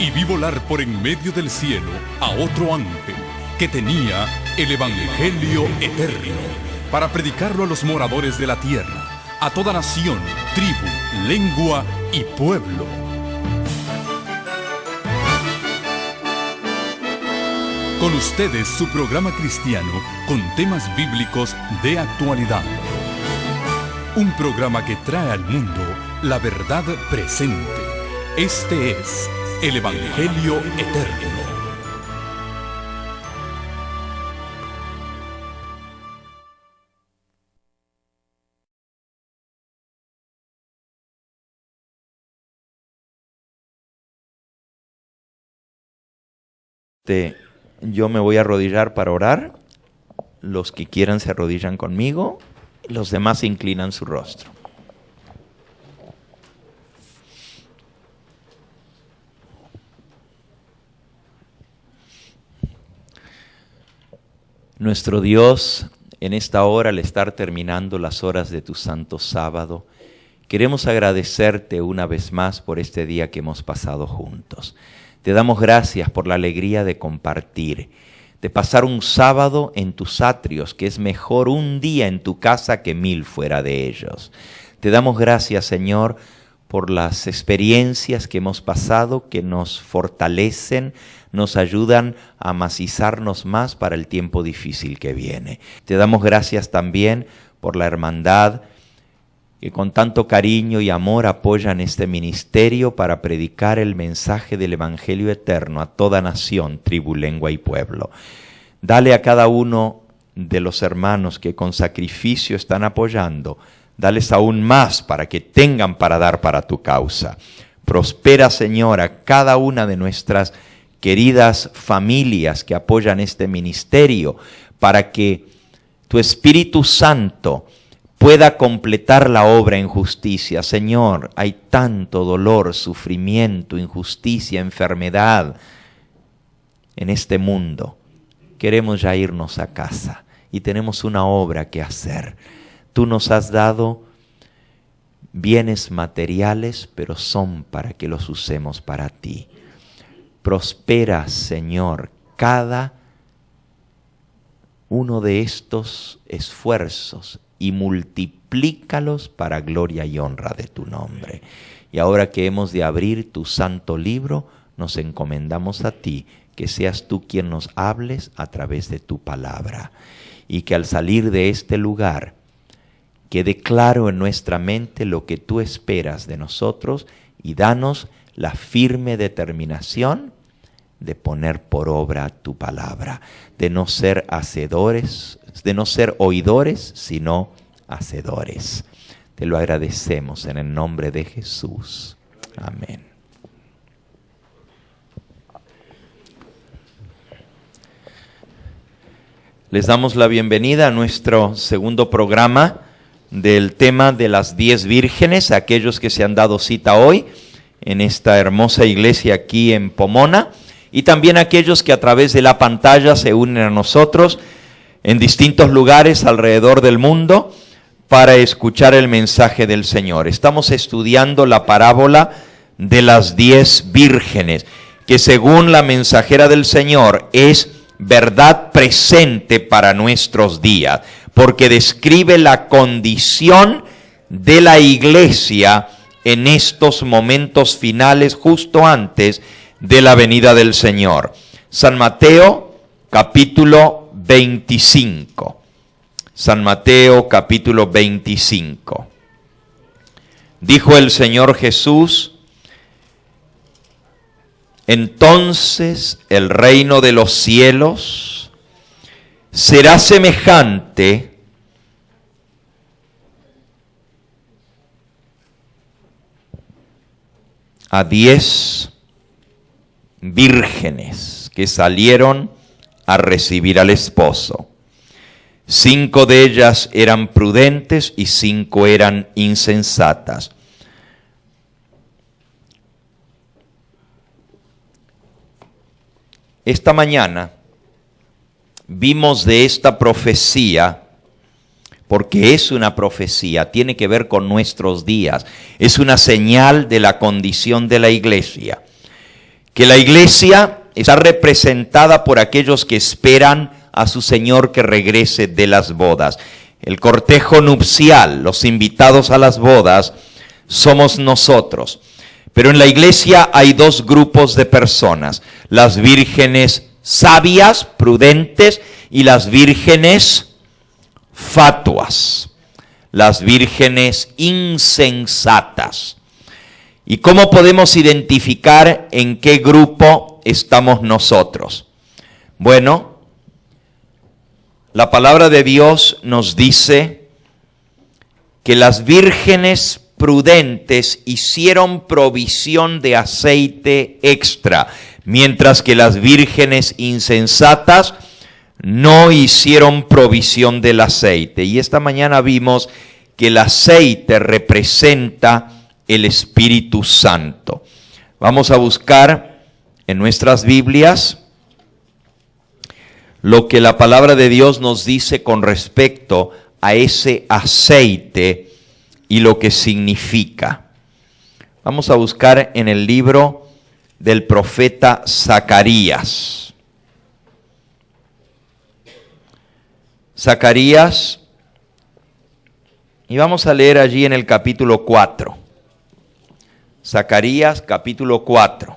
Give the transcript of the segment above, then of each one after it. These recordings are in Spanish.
y vi volar por en medio del cielo a otro ángel que tenía el Evangelio eterno para predicarlo a los moradores de la tierra, a toda nación, tribu, lengua y pueblo. Con ustedes su programa cristiano con temas bíblicos de actualidad. Un programa que trae al mundo la verdad presente. Este es el Evangelio Eterno. Yo me voy a arrodillar para orar. Los que quieran se arrodillan conmigo. Los demás inclinan su rostro. Nuestro Dios, en esta hora, al estar terminando las horas de tu santo sábado, queremos agradecerte una vez más por este día que hemos pasado juntos. Te damos gracias por la alegría de compartir, de pasar un sábado en tus atrios, que es mejor un día en tu casa que 1000 fuera de ellos. Te damos gracias, Señor, por las experiencias que hemos pasado, que nos fortalecen, nos ayudan a macizarnos más para el tiempo difícil que viene. Te damos gracias también por la hermandad que con tanto cariño y amor apoyan este ministerio para predicar el mensaje del Evangelio eterno a toda nación, tribu, lengua y pueblo. Dale a cada uno de los hermanos que con sacrificio están apoyando, dales aún más para que tengan para dar para tu causa. Prospera, Señor, a cada una de nuestras queridas familias que apoyan este ministerio, para que tu Espíritu Santo pueda completar la obra en justicia. Señor, hay tanto dolor, sufrimiento, injusticia, enfermedad en este mundo. Queremos ya irnos a casa y tenemos una obra que hacer. Tú nos has dado bienes materiales, pero son para que los usemos para ti. Prospera, Señor, cada uno de estos esfuerzos y multiplícalos para gloria y honra de tu nombre. Y ahora que hemos de abrir tu santo libro, nos encomendamos a ti, que seas tú quien nos hables a través de tu palabra. Y que al salir de este lugar quede claro en nuestra mente lo que tú esperas de nosotros y danos la firme determinación de poner por obra tu palabra, de no ser hacedores, de no ser oidores, sino hacedores. Te lo agradecemos en el nombre de Jesús. Amén. Les damos la bienvenida a nuestro segundo programa del tema de las 10 vírgenes, aquellos que se han dado cita hoy en esta hermosa iglesia aquí en Pomona, y también aquellos que a través de la pantalla se unen a nosotros en distintos lugares alrededor del mundo para escuchar el mensaje del Señor. Estamos estudiando la parábola de las 10 vírgenes, que según la mensajera del Señor es verdad presente para nuestros días, porque describe la condición de la iglesia en estos momentos finales, justo antes de la venida del Señor. San Mateo, capítulo 25. San Mateo, capítulo 25. Dijo el Señor Jesús: entonces el reino de los cielos será semejante a 10 vírgenes que salieron a recibir al esposo. 5 de ellas eran prudentes y 5 eran insensatas. Esta mañana vimos de esta profecía, porque es una profecía, tiene que ver con nuestros días, es una señal de la condición de la iglesia, que la iglesia está representada por aquellos que esperan a su Señor que regrese de las bodas. El cortejo nupcial, los invitados a las bodas, somos nosotros. Pero en la iglesia hay dos grupos de personas: las vírgenes sabias, prudentes, y las vírgenes fatuas, las vírgenes insensatas. ¿Y cómo podemos identificar en qué grupo estamos nosotros? Bueno, la palabra de Dios nos dice que las vírgenes prudentes hicieron provisión de aceite extra, mientras que las vírgenes insensatas no hicieron provisión del aceite. Y esta mañana vimos que el aceite representa el Espíritu Santo. Vamos a buscar en nuestras Biblias lo que la palabra de Dios nos dice con respecto a ese aceite y lo que significa. Vamos a buscar en el libro del profeta Zacarías. Zacarías, y vamos a leer allí en el capítulo 4. Zacarías capítulo 4.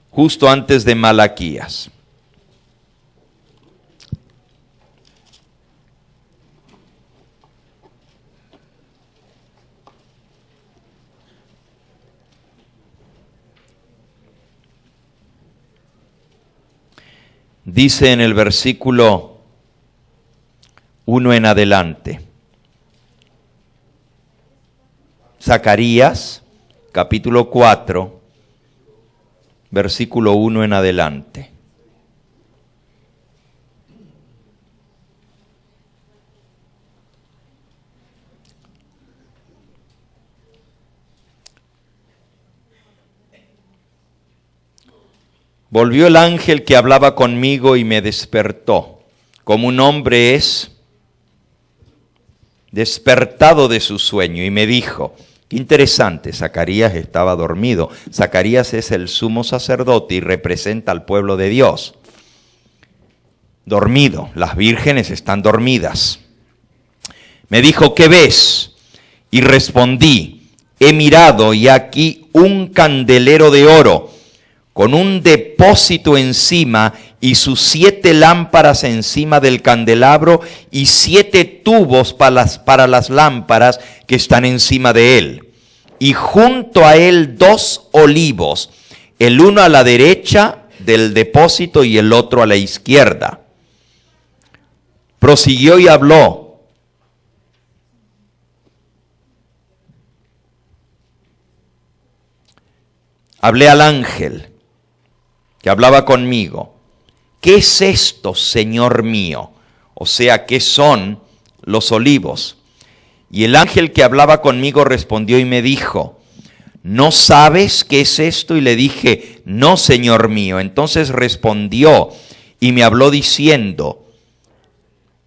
Justo antes de Malaquías. Dice en el versículo 1 en adelante. Zacarías capítulo 4. Versículo 1 en adelante. Volvió el ángel que hablaba conmigo y me despertó, como un hombre es despertado de su sueño, y me dijo. Qué interesante, Zacarías estaba dormido. Zacarías es el sumo sacerdote y representa al pueblo de Dios. Dormido, las vírgenes están dormidas. Me dijo, ¿qué ves? Y respondí, he mirado y aquí un candelero de oro con un depósito encima y sus 7 lámparas encima del candelabro y 7 tubos para las lámparas que están encima de él. Y junto a él 2 olivos, el uno a la derecha del depósito y el otro a la izquierda. Prosiguió y habló. Hablé al ángel que hablaba conmigo. ¿Qué es esto, Señor mío? O sea, ¿qué son los olivos? Y el ángel que hablaba conmigo respondió y me dijo, ¿no sabes qué es esto? Y le dije, no, Señor mío. Entonces respondió y me habló diciendo,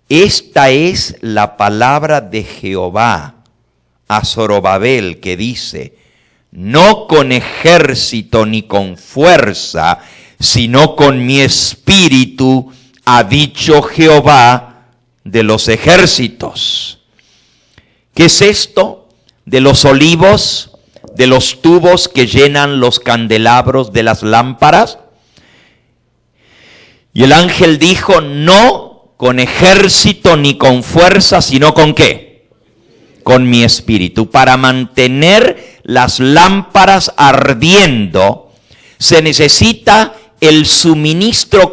esta es la palabra de Jehová a Zorobabel, que dice, no con ejército ni con fuerza, sino con mi espíritu, ha dicho Jehová de los ejércitos. ¿Qué es esto? De los olivos, de los tubos que llenan los candelabros de las lámparas. Y el ángel dijo, no con ejército ni con fuerza, sino ¿con qué? Con mi espíritu. Para mantener las lámparas ardiendo, se necesita el suministro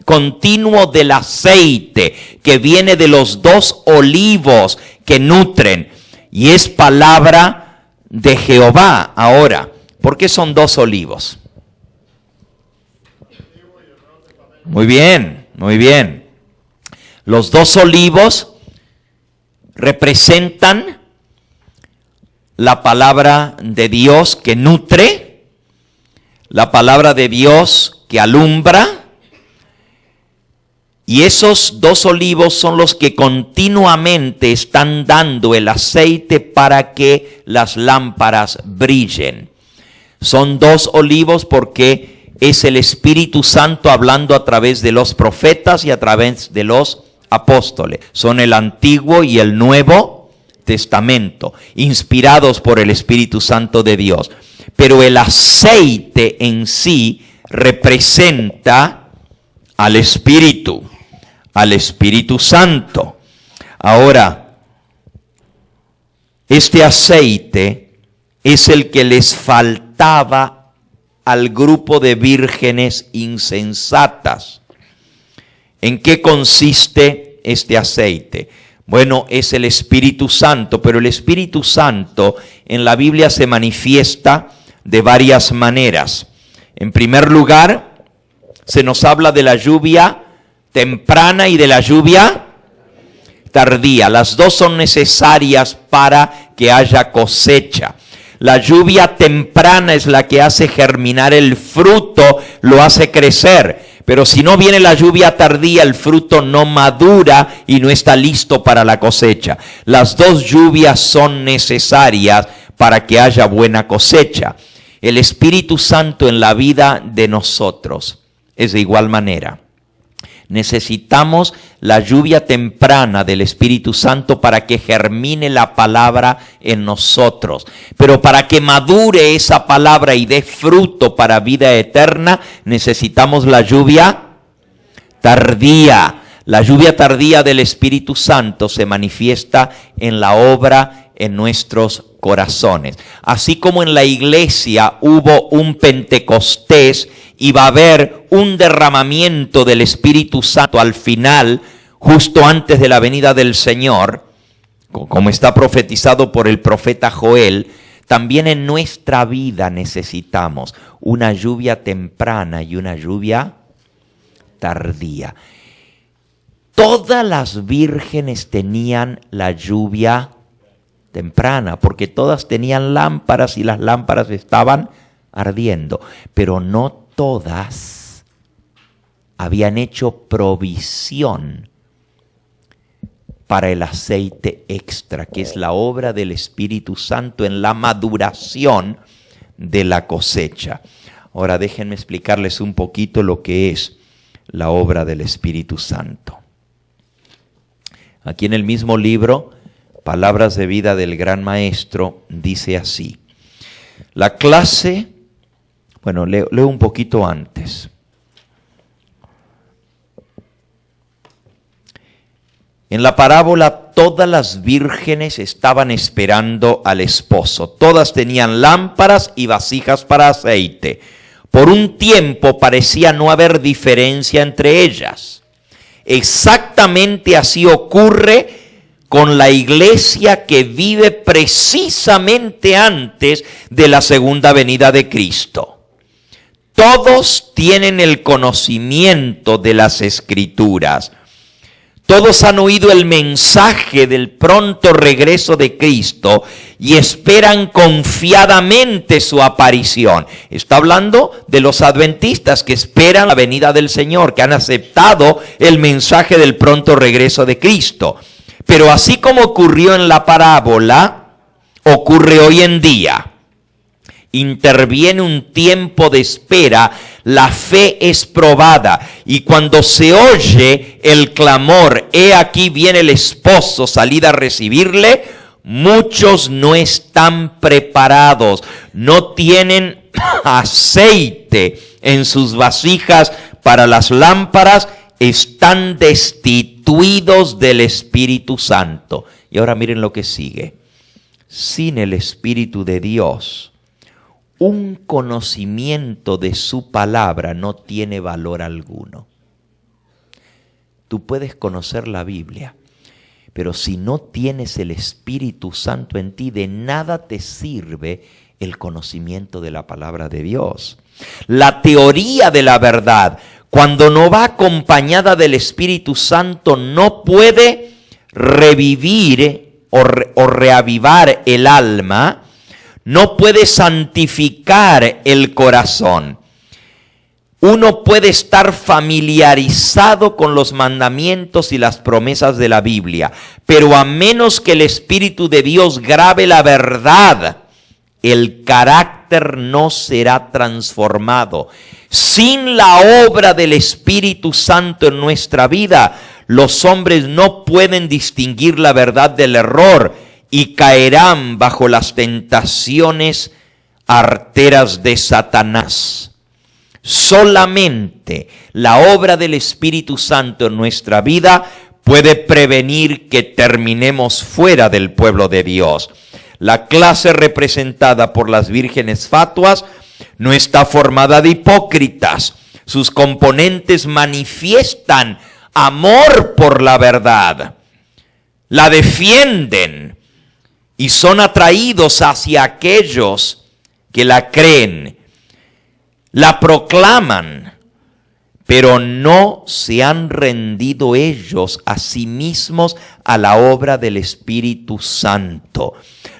continuo del aceite que viene de los 2 olivos que nutren, y es palabra de Jehová. Ahora, ¿por qué son 2 olivos? Muy bien, muy bien. Los 2 olivos representan la palabra de Dios que nutre, la palabra de Dios que alumbra, Y esos 2 olivos son los que continuamente están dando el aceite para que las lámparas brillen. Son 2 olivos porque es el Espíritu Santo hablando a través de los profetas y a través de los apóstoles. Son el Antiguo y el Nuevo Testamento, inspirados por el Espíritu Santo de Dios. Pero el aceite en sí representa al Espíritu Santo. Ahora, este aceite es el que les faltaba al grupo de vírgenes insensatas. ¿En qué consiste este aceite? Bueno, es el Espíritu Santo, pero el Espíritu Santo en la Biblia se manifiesta de varias maneras. En primer lugar, se nos habla de la lluvia temprana y de la lluvia tardía. Las 2 son necesarias para que haya cosecha. La lluvia temprana es la que hace germinar el fruto, lo hace crecer. Pero si no viene la lluvia tardía, el fruto no madura y no está listo para la cosecha. Las 2 lluvias son necesarias para que haya buena cosecha. El Espíritu Santo en la vida de nosotros es de igual manera. Necesitamos la lluvia temprana del Espíritu Santo para que germine la palabra en nosotros. Pero para que madure esa palabra y dé fruto para vida eterna, necesitamos la lluvia tardía. La lluvia tardía del Espíritu Santo se manifiesta en la obra en nuestros corazones. Así como en la iglesia hubo un Pentecostés y va a haber un derramamiento del Espíritu Santo al final, justo antes de la venida del Señor, como está profetizado por el profeta Joel, también en nuestra vida necesitamos una lluvia temprana y una lluvia tardía. Todas las vírgenes tenían la lluvia temprana, porque todas tenían lámparas y las lámparas estaban ardiendo, pero no todas habían hecho provisión para el aceite extra, que es la obra del Espíritu Santo en la maduración de la cosecha. Ahora déjenme explicarles un poquito lo que es la obra del Espíritu Santo. Aquí en el mismo libro, Palabras de Vida del Gran Maestro, dice así. La clase, bueno, leo un poquito antes. En la parábola, todas las vírgenes estaban esperando al esposo. Todas tenían lámparas y vasijas para aceite. Por un tiempo parecía no haber diferencia entre ellas. Exactamente así ocurre con la iglesia que vive precisamente antes de la segunda venida de Cristo. Todos tienen el conocimiento de las Escrituras. Todos han oído el mensaje del pronto regreso de Cristo y esperan confiadamente su aparición. Está hablando de los adventistas que esperan la venida del Señor, que han aceptado el mensaje del pronto regreso de Cristo. Pero así como ocurrió en la parábola, ocurre hoy en día. Interviene un tiempo de espera, la fe es probada y cuando se oye el clamor, he aquí viene el esposo, salid a recibirle, muchos no están preparados, no tienen aceite en sus vasijas para las lámparas, están destituidos del Espíritu Santo. Y ahora miren lo que sigue. Sin el Espíritu de Dios, un conocimiento de su palabra no tiene valor alguno. Tú puedes conocer la Biblia, pero si no tienes el Espíritu Santo en ti, de nada te sirve el conocimiento de la palabra de Dios. La teoría de la verdad, cuando no va acompañada del Espíritu Santo, no puede revivir o reavivar el alma, no puede santificar el corazón. uno puede estar familiarizado con los mandamientos y las promesas de la Biblia, pero a menos que el Espíritu de Dios grabe la verdad, el carácter no será transformado. Sin la obra del Espíritu Santo en nuestra vida, los hombres no pueden distinguir la verdad del error y caerán bajo las tentaciones arteras de Satanás. Solamente la obra del Espíritu Santo en nuestra vida puede prevenir que terminemos fuera del pueblo de Dios. La clase representada por las vírgenes fatuas no está formada de hipócritas. Sus componentes manifiestan amor por la verdad, la defienden y son atraídos hacia aquellos que la creen. La proclaman, pero no se han rendido ellos a sí mismos a la obra del Espíritu Santo.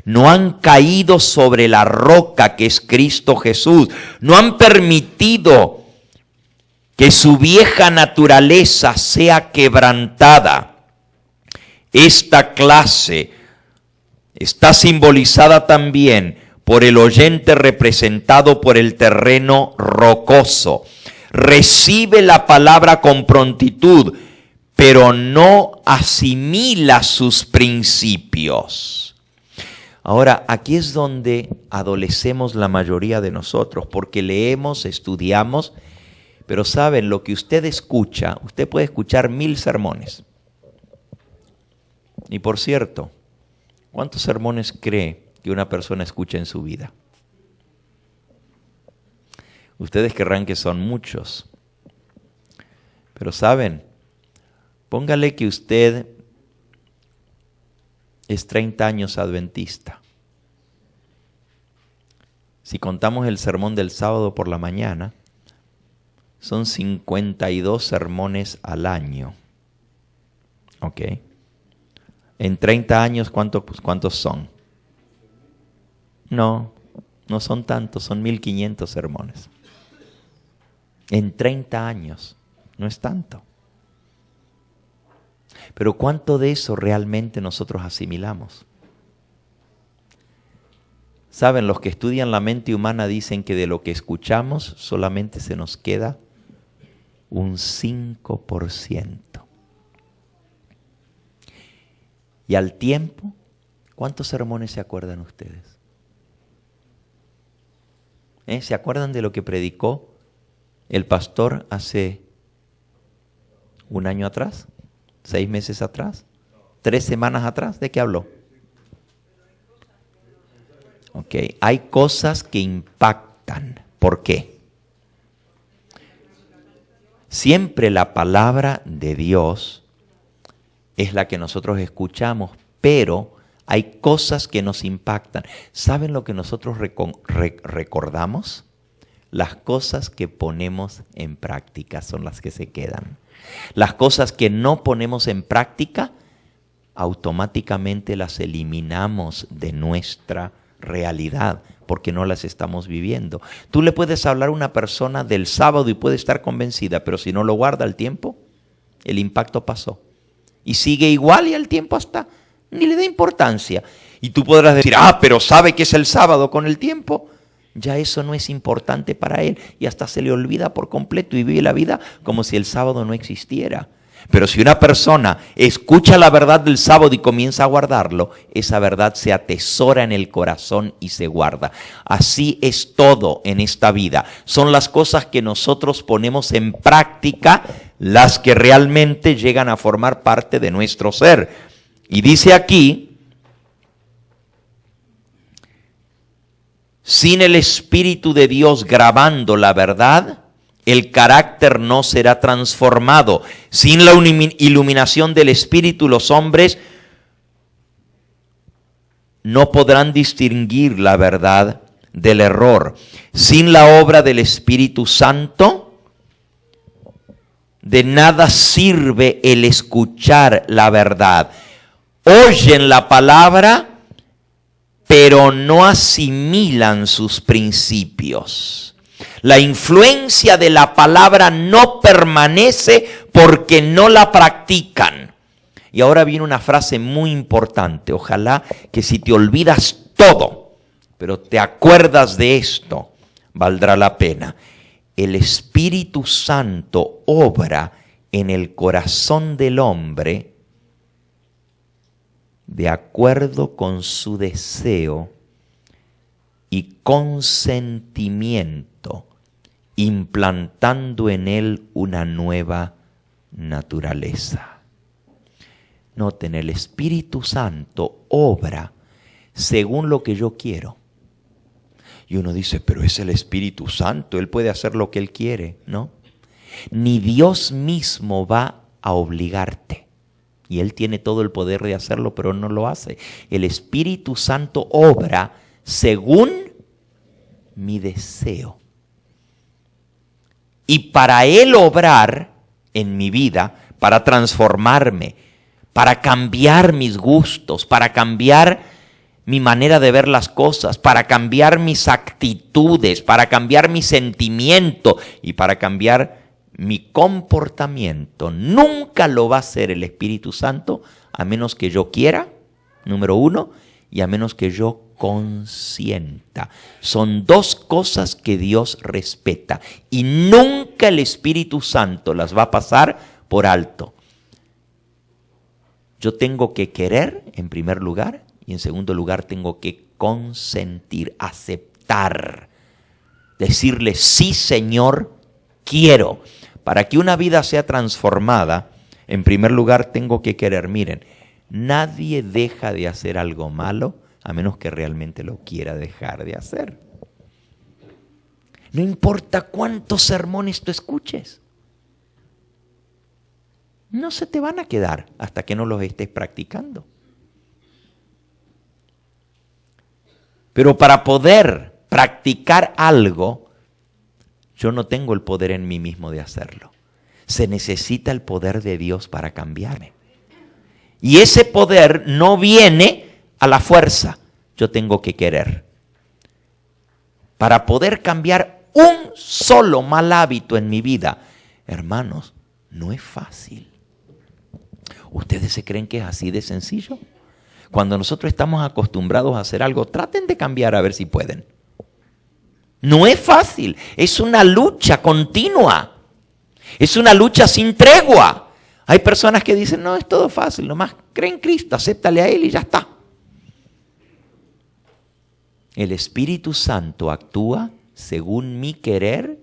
No han caído sobre la roca que es Cristo Jesús. No han permitido que su vieja naturaleza sea quebrantada. Esta clase está simbolizada también por el oyente representado por el terreno rocoso. Recibe la palabra con prontitud, pero no asimila sus principios. Ahora, aquí es donde adolecemos la mayoría de nosotros, porque leemos, estudiamos, pero saben, lo que usted escucha, usted puede escuchar 1000 sermones. Y por cierto, ¿cuántos sermones cree que una persona escucha en su vida? Ustedes querrán que son muchos. Pero saben, póngale que usted es 30 años adventista. Si contamos el sermón del sábado por la mañana, son 52 sermones al año. ¿Ok? En 30 años, ¿cuántos son? No son tantos, son 1500 sermones. En 30 años, no es tanto. Pero ¿cuánto de eso realmente nosotros asimilamos? Saben, los que estudian la mente humana dicen que de lo que escuchamos solamente se nos queda un 5%. Y al tiempo, ¿cuántos sermones se acuerdan ustedes? ¿Se acuerdan de lo que predicó el pastor hace un año atrás? 6 meses atrás, 3 semanas atrás, ¿de qué habló? Ok, hay cosas que impactan. ¿Por qué? Siempre la palabra de Dios es la que nosotros escuchamos, pero hay cosas que nos impactan. ¿Saben lo que nosotros recordamos? Las cosas que ponemos en práctica son las que se quedan. Las cosas que no ponemos en práctica, automáticamente las eliminamos de nuestra realidad, porque no las estamos viviendo. Tú le puedes hablar a una persona del sábado y puede estar convencida, pero si no lo guarda al tiempo, el impacto pasó. Y sigue igual y al tiempo hasta ni le da importancia. Y tú podrás decir, pero sabe que es el sábado. Con el tiempo ya eso no es importante para él y hasta se le olvida por completo y vive la vida como si el sábado no existiera. Pero si una persona escucha la verdad del sábado y comienza a guardarlo, esa verdad se atesora en el corazón y se guarda. Así es todo en esta vida. Son las cosas que nosotros ponemos en práctica las que realmente llegan a formar parte de nuestro ser. Y dice aquí, sin el Espíritu de Dios grabando la verdad, el carácter no será transformado. Sin la iluminación del Espíritu, los hombres no podrán distinguir la verdad del error. Sin la obra del Espíritu Santo, de nada sirve el escuchar la verdad. Oyen la palabra, pero no asimilan sus principios. La influencia de la palabra no permanece porque no la practican. Y ahora viene una frase muy importante. Ojalá que si te olvidas todo, pero te acuerdas de esto, valdrá la pena. El Espíritu Santo obra en el corazón del hombre de acuerdo con su deseo y consentimiento, implantando en él una nueva naturaleza. Noten, el Espíritu Santo obra según lo que yo quiero. Y uno dice, pero es el Espíritu Santo, Él puede hacer lo que Él quiere, ¿no? Ni Dios mismo va a obligarte. Y Él tiene todo el poder de hacerlo, pero no lo hace. El Espíritu Santo obra según mi deseo. Y para Él obrar en mi vida, para transformarme, para cambiar mis gustos, para cambiar mi manera de ver las cosas, para cambiar mis actitudes, para cambiar mi sentimiento y para cambiar mi comportamiento, nunca lo va a hacer el Espíritu Santo a menos que yo quiera, número uno, y a menos que yo consienta. Son dos cosas que Dios respeta y nunca el Espíritu Santo las va a pasar por alto. Yo tengo que querer en primer lugar y en segundo lugar tengo que consentir, aceptar, decirle sí, Señor, quiero. Para que una vida sea transformada, en primer lugar tengo que querer. Miren, nadie deja de hacer algo malo a menos que realmente lo quiera dejar de hacer. No importa cuántos sermones tú escuches. No se te van a quedar hasta que no los estés practicando. Pero para poder practicar algo, yo no tengo el poder en mí mismo de hacerlo. Se necesita el poder de Dios para cambiarme. Y ese poder no viene a la fuerza. Yo tengo que querer. Para poder cambiar un solo mal hábito en mi vida, hermanos, no es fácil. ¿Ustedes se creen que es así de sencillo? Cuando nosotros estamos acostumbrados a hacer algo, traten de cambiar a ver si pueden. No es fácil, es una lucha continua, es una lucha sin tregua. Hay personas que dicen, no, es todo fácil, nomás cree en Cristo, acéptale a Él y ya está. El Espíritu Santo actúa según mi querer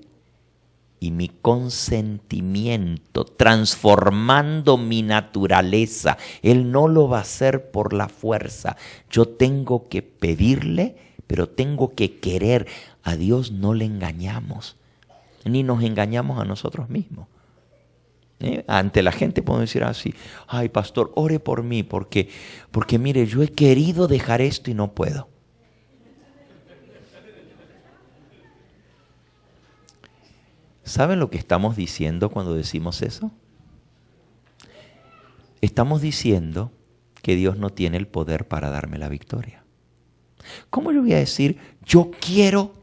y mi consentimiento, transformando mi naturaleza. Él no lo va a hacer por la fuerza. Yo tengo que pedirle, pero tengo que querer. A Dios no le engañamos, ni nos engañamos a nosotros mismos. Ante la gente podemos decir así, ay pastor, ore por mí, porque mire, yo he querido dejar esto y no puedo. ¿Saben lo que estamos diciendo cuando decimos eso? Estamos diciendo que Dios no tiene el poder para darme la victoria. ¿Cómo yo voy a decir, yo quiero,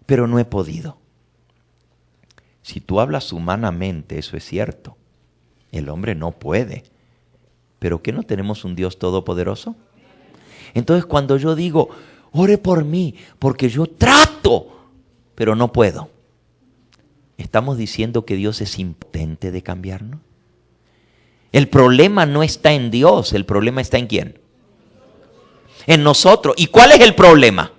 pero no he podido? Si tú hablas humanamente, eso es cierto. El hombre no puede. ¿Pero qué no tenemos un Dios todopoderoso? Entonces cuando yo digo, ore por mí, porque yo trato, pero no puedo, ¿estamos diciendo que Dios es impotente de cambiarnos? El problema no está en Dios, el problema está en ¿quién? En nosotros. ¿Y cuál es el problema?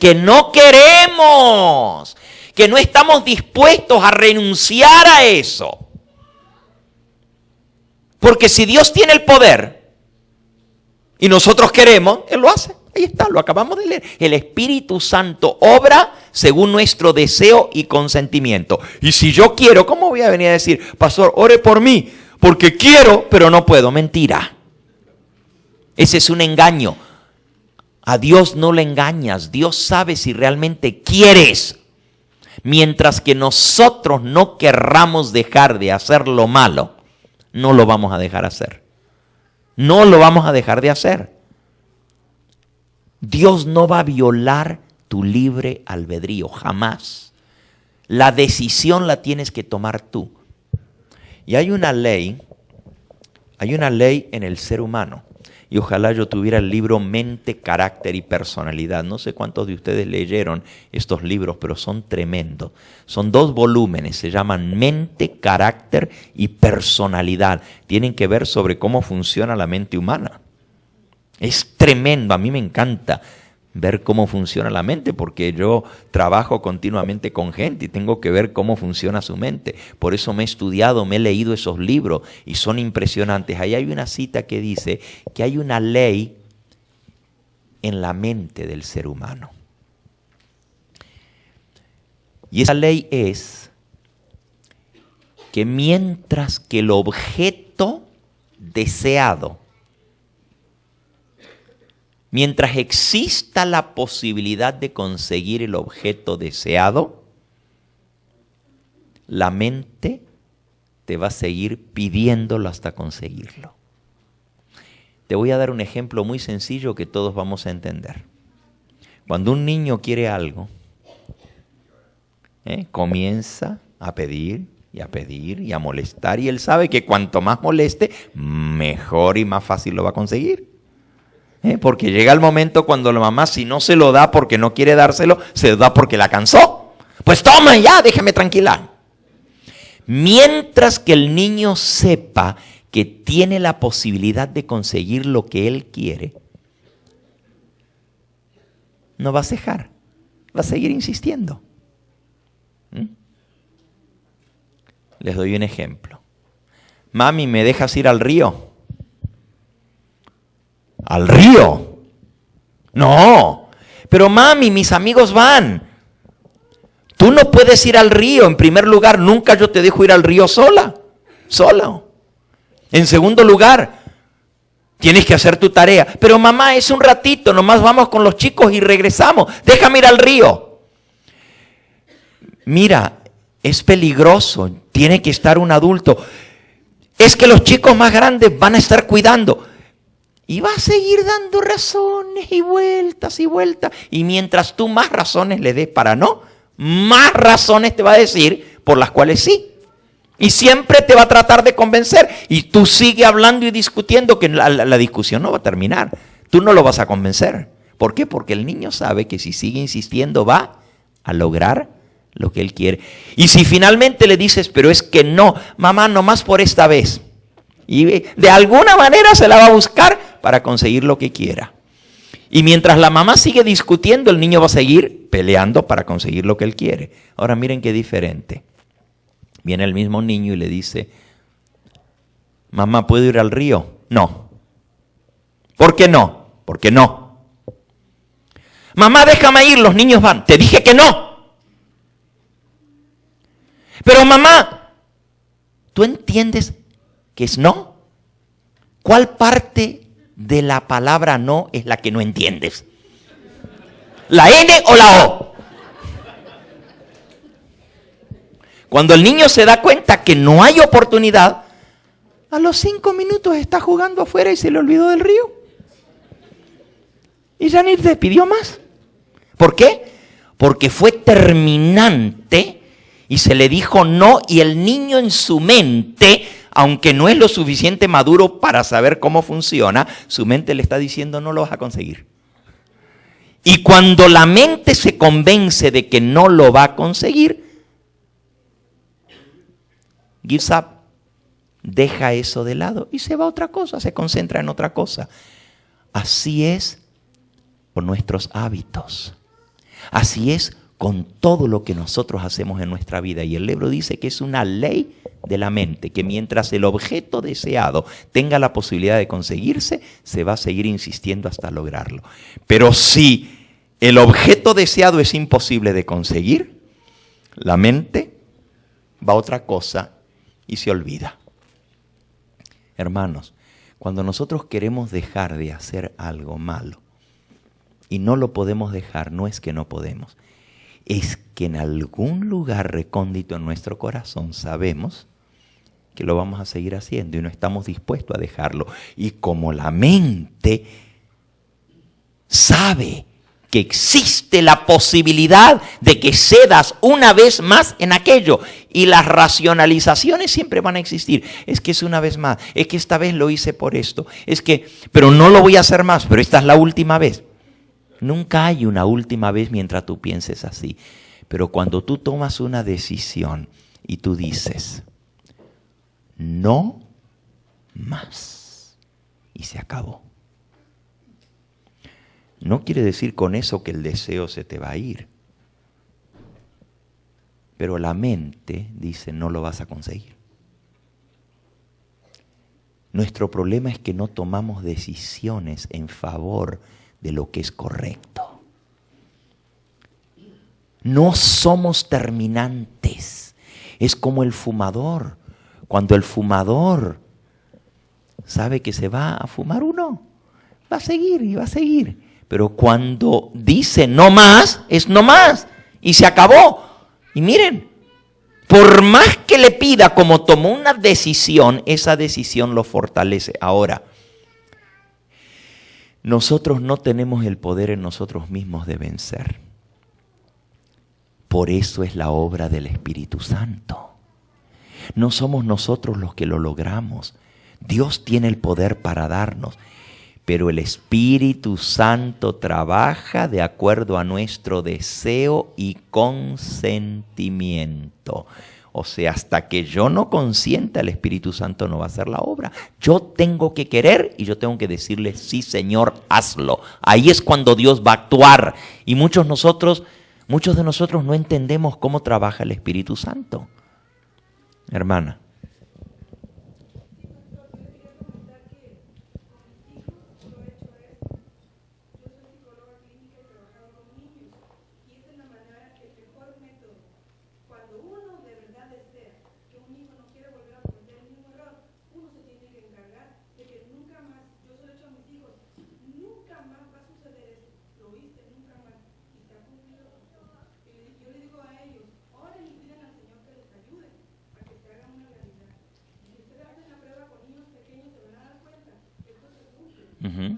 Que no queremos, que no estamos dispuestos a renunciar a eso. Porque si Dios tiene el poder y nosotros queremos, Él lo hace. Ahí está, lo acabamos de leer. El Espíritu Santo obra según nuestro deseo y consentimiento. Y si yo quiero, ¿cómo voy a venir a decir, pastor, ore por mí? Porque quiero, pero no puedo. Mentira. Ese es un engaño. A Dios no le engañas. Dios sabe si realmente quieres. Mientras que nosotros no querramos dejar de hacer lo malo, no lo vamos a dejar hacer. No lo vamos a dejar de hacer. Dios no va a violar tu libre albedrío, jamás. La decisión la tienes que tomar tú. Y hay una ley en el ser humano. Y ojalá yo tuviera el libro Mente, Carácter y Personalidad. No sé cuántos de ustedes leyeron estos libros, pero son tremendos. Son 2 volúmenes, se llaman Mente, Carácter y Personalidad. Tienen que ver sobre cómo funciona la mente humana. Es tremendo, a mí me encanta ver cómo funciona la mente, porque yo trabajo continuamente con gente y tengo que ver cómo funciona su mente. Por eso me he estudiado, me he leído esos libros y son impresionantes. Ahí hay una cita que dice que hay una ley en la mente del ser humano. Y esa ley es que mientras que el objeto deseado, mientras exista la posibilidad de conseguir el objeto deseado, la mente te va a seguir pidiéndolo hasta conseguirlo. Te voy a dar un ejemplo muy sencillo que todos vamos a entender. Cuando un niño quiere algo, comienza a pedir y a pedir y a molestar, y él sabe que cuanto más moleste, mejor y más fácil lo va a conseguir. Porque llega el momento cuando la mamá, si no se lo da porque no quiere dárselo, se lo da porque la cansó. Pues toma ya, déjame tranquila. Mientras que el niño sepa que tiene la posibilidad de conseguir lo que él quiere, no va a cejar, va a seguir insistiendo. Les doy un ejemplo. Mami, ¿me dejas ir al río? ¿Al río? No. Pero mami, mis amigos van. Tú no puedes ir al río. En primer lugar, nunca yo te dejo ir al río sola. En segundo lugar, tienes que hacer tu tarea. Pero mamá, es un ratito, nomás vamos con los chicos y regresamos. Déjame ir al río. Mira, es peligroso. Tiene que estar un adulto. Es que los chicos más grandes van a estar cuidando. Y va a seguir dando razones y vueltas y vueltas. Y mientras tú más razones le des para no, más razones te va a decir por las cuales sí. Y siempre te va a tratar de convencer. Y tú sigues hablando y discutiendo que la discusión no va a terminar. Tú no lo vas a convencer. ¿Por qué? Porque el niño sabe que si sigue insistiendo va a lograr lo que él quiere. Y si finalmente le dices, pero es que no, mamá, nomás por esta vez. Y de alguna manera se la va a buscar para conseguir lo que quiera. Y mientras la mamá sigue discutiendo, el niño va a seguir peleando para conseguir lo que él quiere. Ahora miren qué diferente. Viene el mismo niño y le dice, mamá, ¿puedo ir al río? No. ¿Por qué no? Porque no. Mamá, déjame ir, los niños van. Te dije que no. Pero mamá, ¿tú entiendes que es no? ¿Cuál parte de la palabra no es la que no entiendes? ¿La N o la O? Cuando el niño se da cuenta que no hay oportunidad, a los 5 minutos está jugando afuera y se le olvidó del río. Y ya ni te pidió más. ¿Por qué? Porque fue terminante y se le dijo no, y el niño en su mente, aunque no es lo suficiente maduro para saber cómo funciona, su mente le está diciendo no lo vas a conseguir. Y cuando la mente se convence de que no lo va a conseguir, gives up, deja eso de lado y se va a otra cosa, se concentra en otra cosa. Así es con nuestros hábitos. Así es con todo lo que nosotros hacemos en nuestra vida. Y el libro dice que es una ley de la mente, que mientras el objeto deseado tenga la posibilidad de conseguirse, se va a seguir insistiendo hasta lograrlo. Pero si el objeto deseado es imposible de conseguir, la mente va a otra cosa y se olvida. Hermanos, cuando nosotros queremos dejar de hacer algo malo y no lo podemos dejar, no es que no podemos, es que en algún lugar recóndito en nuestro corazón sabemos que lo vamos a seguir haciendo y no estamos dispuestos a dejarlo. Y como la mente sabe que existe la posibilidad de que cedas una vez más en aquello. Y las racionalizaciones siempre van a existir. Es que es una vez más, es que esta vez lo hice por esto, pero no lo voy a hacer más, pero esta es la última vez. Nunca hay una última vez mientras tú pienses así. Pero cuando tú tomas una decisión y tú dices, no más, y se acabó. No quiere decir con eso que el deseo se te va a ir. Pero la mente dice, no lo vas a conseguir. Nuestro problema es que no tomamos decisiones en favor de lo que es correcto. No somos terminantes. Es como el fumador. Cuando el fumador sabe que se va a fumar uno, va a seguir y va a seguir. Pero cuando dice no más, es no más. Y se acabó. Y miren, por más que le pida, como tomó una decisión, esa decisión lo fortalece. Ahora, nosotros no tenemos el poder en nosotros mismos de vencer. Por eso es la obra del Espíritu Santo. No somos nosotros los que lo logramos. Dios tiene el poder para darnos. Pero el Espíritu Santo trabaja de acuerdo a nuestro deseo y consentimiento. O sea, hasta que yo no consienta, el Espíritu Santo no va a hacer la obra. Yo tengo que querer y yo tengo que decirle, sí, Señor, hazlo. Ahí es cuando Dios va a actuar. Y muchos de nosotros no entendemos cómo trabaja el Espíritu Santo. Hermana. Uh-huh.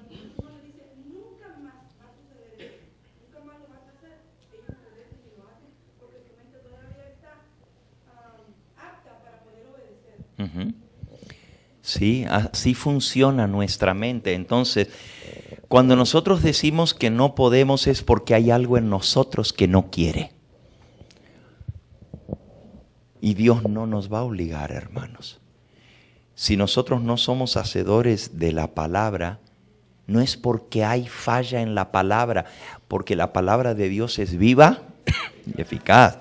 Uh-huh. Sí, así funciona nuestra mente. Entonces, cuando nosotros decimos que no podemos es porque hay algo en nosotros que no quiere. Y Dios no nos va a obligar, hermanos. Si nosotros no somos hacedores de la palabra, no es porque hay falla en la palabra, porque la palabra de Dios es viva y eficaz,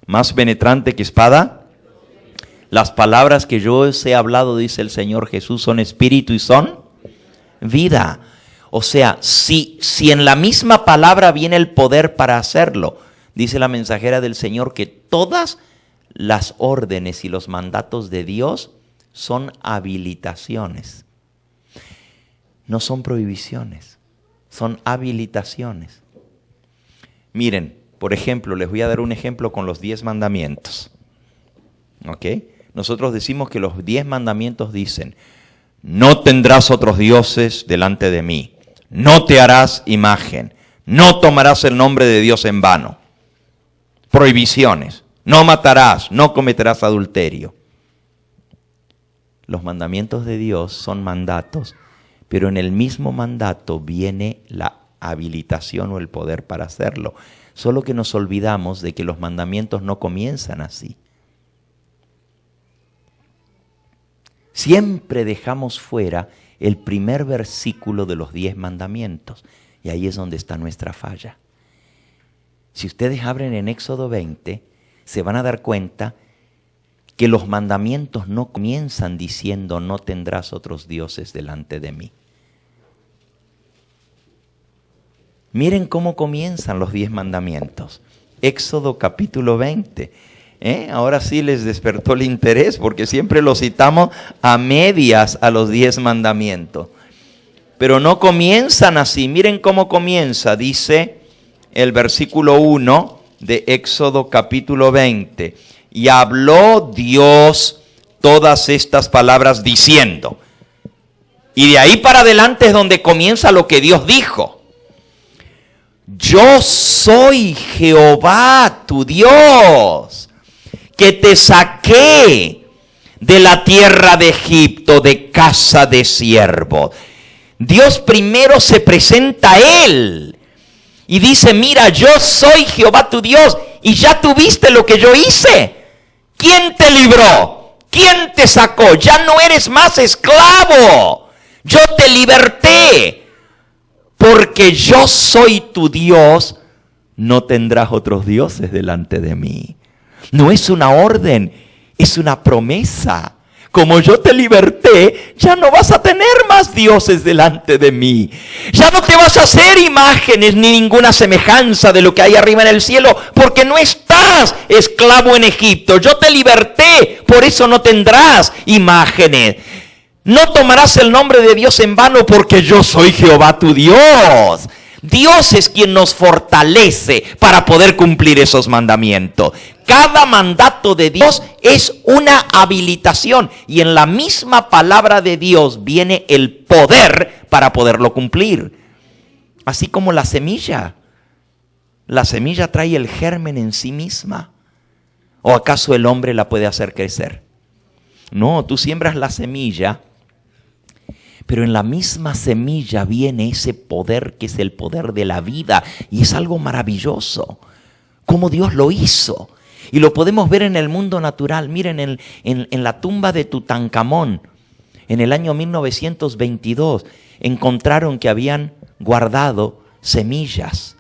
más penetrante que espada. Las palabras que yo os he hablado, dice el Señor Jesús, son espíritu y son vida. O sea, si en la misma palabra viene el poder para hacerlo, dice la mensajera del Señor que todas las órdenes y los mandatos de Dios son habilitaciones. No son prohibiciones, son habilitaciones. Miren, por ejemplo, les voy a dar un ejemplo con los 10 mandamientos. ¿Ok? Nosotros decimos que los 10 mandamientos dicen, no tendrás otros dioses delante de mí, no te harás imagen, no tomarás el nombre de Dios en vano. Prohibiciones, no matarás, no cometerás adulterio. Los mandamientos de Dios son mandatos, pero en el mismo mandato viene la habilitación o el poder para hacerlo. Solo que nos olvidamos de que los mandamientos no comienzan así. Siempre dejamos fuera el primer versículo de los 10 mandamientos. Y ahí es donde está nuestra falla. Si ustedes abren en Éxodo 20, se van a dar cuenta que los mandamientos no comienzan diciendo no tendrás otros dioses delante de mí. Miren cómo comienzan los 10 mandamientos. Éxodo capítulo 20. Ahora sí les despertó el interés porque siempre los citamos a medias a los 10 mandamientos. Pero no comienzan así. Miren cómo comienza. Dice el versículo 1 de Éxodo capítulo 20. Y habló Dios todas estas palabras diciendo. Y de ahí para adelante es donde comienza lo que Dios dijo. yo soy Jehová tu Dios, que te saqué de la tierra de Egipto, de casa de siervos. Dios primero se presenta a Él y dice, mira, yo soy Jehová tu Dios, y ya tuviste lo que yo hice. ¿Quién te libró? ¿Quién te sacó? Ya no eres más esclavo. Yo te liberté. Porque yo soy tu Dios, no tendrás otros dioses delante de mí. No es una orden, es una promesa. Como yo te liberté, ya no vas a tener más dioses delante de mí. Ya no te vas a hacer imágenes ni ninguna semejanza de lo que hay arriba en el cielo, porque no estás esclavo en Egipto. Yo te liberté, por eso no tendrás imágenes. No tomarás el nombre de Dios en vano, porque yo soy Jehová tu Dios. Dios es quien nos fortalece para poder cumplir esos mandamientos. Cada mandato de Dios es una habilitación, y en la misma palabra de Dios viene el poder para poderlo cumplir. Así como la semilla. La semilla trae el germen en sí misma. ¿O acaso el hombre la puede hacer crecer? No, tú siembras la semilla, pero en la misma semilla viene ese poder que es el poder de la vida, y es algo maravilloso, como Dios lo hizo. Y lo podemos ver en el mundo natural. Miren, en la tumba de Tutankamón, en el año 1922, encontraron que habían guardado semillas.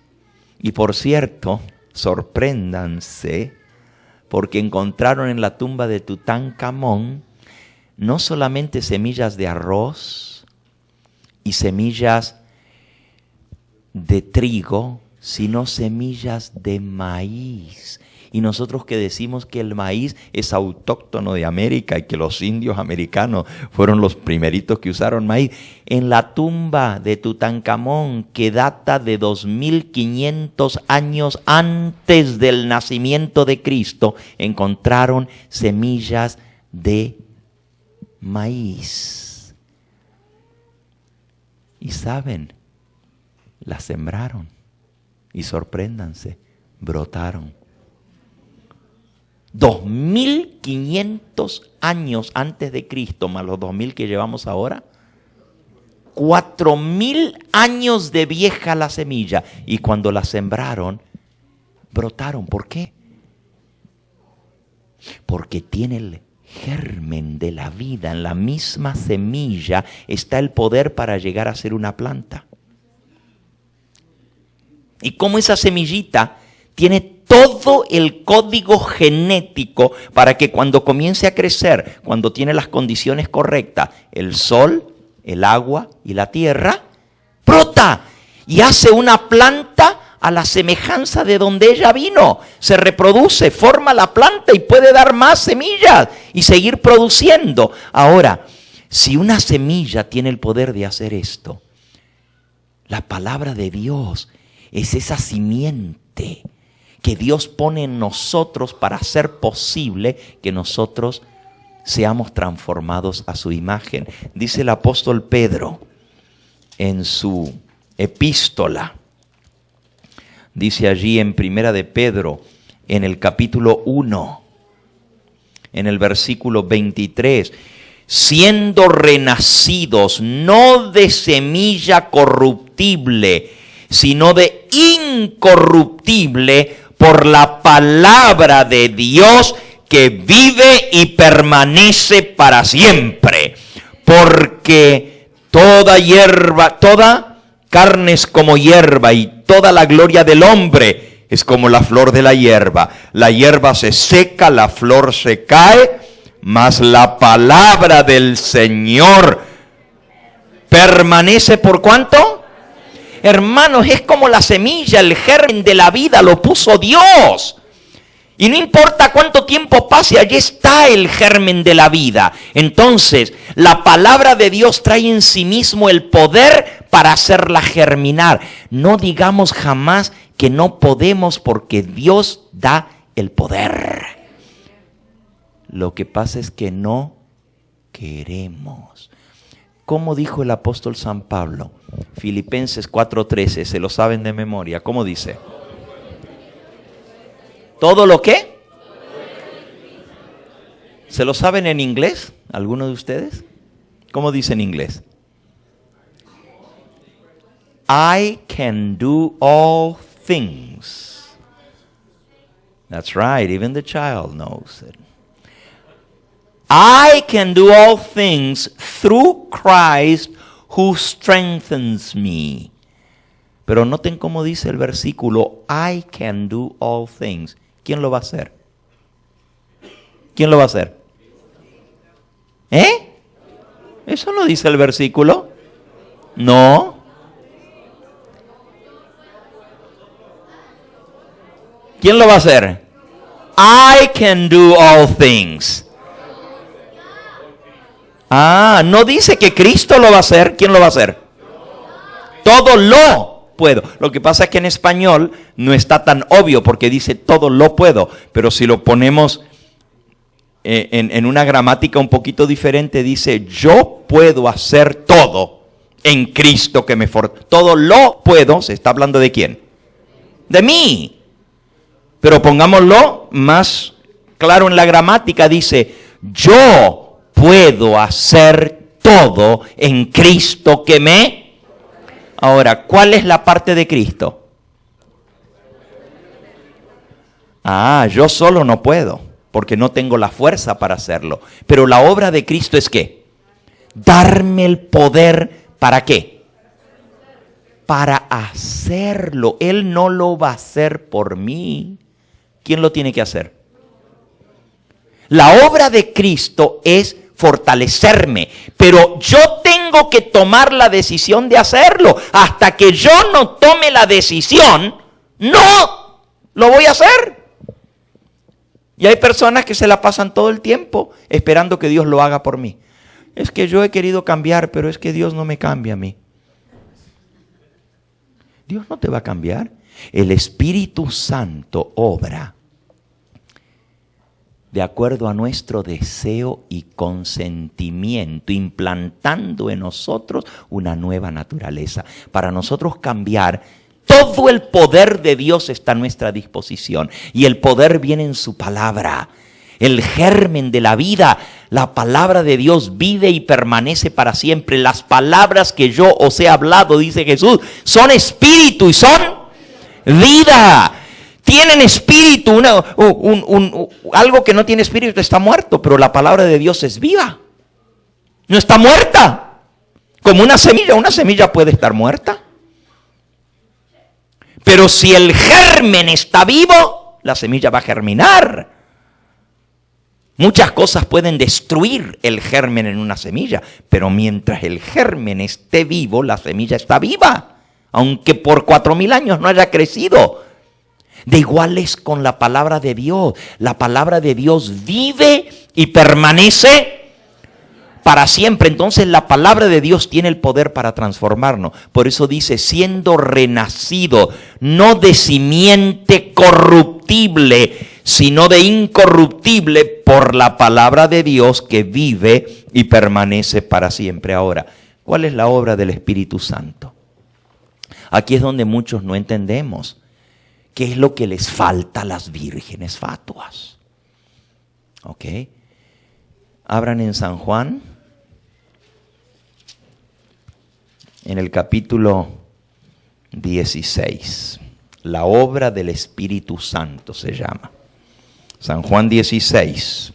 Y por cierto, sorpréndanse, porque encontraron en la tumba de Tutankamón no solamente semillas de arroz y semillas de trigo, sino semillas de maíz. Y nosotros que decimos que el maíz es autóctono de América y que los indios americanos fueron los primeritos que usaron maíz, en la tumba de Tutankamón, que data de 2500 años antes del nacimiento de Cristo, encontraron semillas de maíz. Y saben, las sembraron y sorpréndanse, brotaron. 2500 años antes de Cristo, más los 2000 que llevamos ahora, 4000 años de vieja la semilla, y cuando la sembraron, brotaron. ¿Por qué? Porque tiene el germen de la vida. En la misma semilla está el poder para llegar a ser una planta. Y como esa semillita tiene todo el código genético para que cuando comience a crecer, cuando tiene las condiciones correctas, el sol, el agua y la tierra, brota y hace una planta a la semejanza de donde ella vino. Se reproduce, forma la planta y puede dar más semillas y seguir produciendo. Ahora, si una semilla tiene el poder de hacer esto, la palabra de Dios es esa simiente que Dios pone en nosotros para hacer posible que nosotros seamos transformados a su imagen. Dice el apóstol Pedro en su epístola, dice allí en Primera de Pedro, en el capítulo 1, en el versículo 23, siendo renacidos no de semilla corruptible, sino de incorruptible, por la palabra de Dios que vive y permanece para siempre. Porque toda carne es como hierba, y toda la gloria del hombre es como la flor de la hierba. La hierba se seca, la flor se cae, mas la palabra del Señor permanece ¿por cuánto? Hermanos, es como la semilla, el germen de la vida lo puso Dios. Y no importa cuánto tiempo pase, allí está el germen de la vida. Entonces, la palabra de Dios trae en sí mismo el poder para hacerla germinar. No digamos jamás que no podemos, porque Dios da el poder. Lo que pasa es que no queremos. ¿Cómo dijo el apóstol San Pablo? Filipenses 4:13, se lo saben de memoria. ¿Cómo dice? ¿Todo lo qué? ¿Se lo saben en inglés? ¿Alguno de ustedes? ¿Cómo dice en inglés? I can do all things. That's right, even the child knows it. I can do all things through Christ who strengthens me. Pero noten cómo dice el versículo, I can do all things. ¿Quién lo va a hacer? ¿Quién lo va a hacer? ¿Eh? ¿Eso no dice el versículo? No. ¿Quién lo va a hacer? I can do all things. Ah, no dice que Cristo lo va a hacer. ¿Quién lo va a hacer? Todo lo puedo. Lo que pasa es que en español no está tan obvio porque dice todo lo puedo. Pero si lo ponemos en una gramática un poquito diferente, dice yo puedo hacer todo en Cristo que me fortalece. Todo lo puedo, ¿se está hablando de quién? De mí. Pero pongámoslo más claro en la gramática, dice yo puedo hacer todo en Cristo que me... Ahora, ¿cuál es la parte de Cristo? Ah, yo solo no puedo, porque no tengo la fuerza para hacerlo. Pero la obra de Cristo es ¿qué? Darme el poder, ¿para qué? Para hacerlo. Él no lo va a hacer por mí. ¿Quién lo tiene que hacer? La obra de Cristo es fortalecerme, pero yo tengo que tomar la decisión de hacerlo. Hasta que yo no tome la decisión, no lo voy a hacer. Y hay personas que se la pasan todo el tiempo esperando que Dios lo haga por mí. Es que yo he querido cambiar, pero es que Dios no me cambia a mí. Dios no te va a cambiar. El Espíritu Santo obra de acuerdo a nuestro deseo y consentimiento, implantando en nosotros una nueva naturaleza. Para nosotros cambiar, todo el poder de Dios está a nuestra disposición. Y el poder viene en su palabra. El germen de la vida, la palabra de Dios vive y permanece para siempre. Las palabras que yo os he hablado, dice Jesús, son espíritu y son vida. Tienen espíritu, algo que no tiene espíritu está muerto, pero la palabra de Dios es viva. No está muerta. Como una semilla puede estar muerta. Pero si el germen está vivo, la semilla va a germinar. Muchas cosas pueden destruir el germen en una semilla, pero mientras el germen esté vivo, la semilla está viva, aunque por 4,000 años no haya crecido. De igual es con la palabra de Dios. La palabra de Dios vive y permanece para siempre. Entonces la palabra de Dios tiene el poder para transformarnos. Por eso dice, siendo renacido, no de simiente corruptible, sino de incorruptible por la palabra de Dios que vive y permanece para siempre. Ahora, ¿cuál es la obra del Espíritu Santo? Aquí es donde muchos no entendemos. ¿Qué es lo que les falta a las vírgenes fatuas? ¿Ok? Abran en San Juan, en el capítulo 16. La obra del Espíritu Santo se llama. San Juan 16.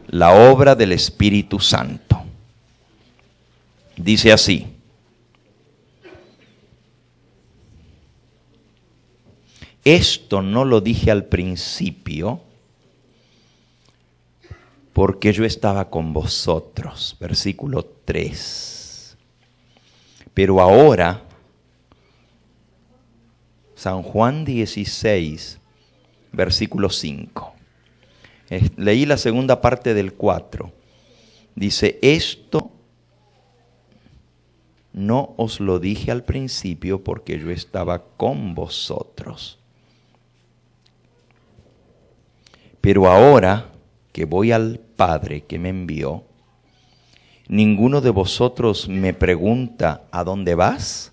La obra del Espíritu Santo. Dice así. Esto no lo dije al principio porque yo estaba con vosotros. Versículo 3. Pero ahora, San Juan 16, versículo 5. Leí la segunda parte del 4. Dice, esto no os lo dije al principio porque yo estaba con vosotros. Pero ahora que voy al Padre que me envió, ¿ninguno de vosotros me pregunta a dónde vas?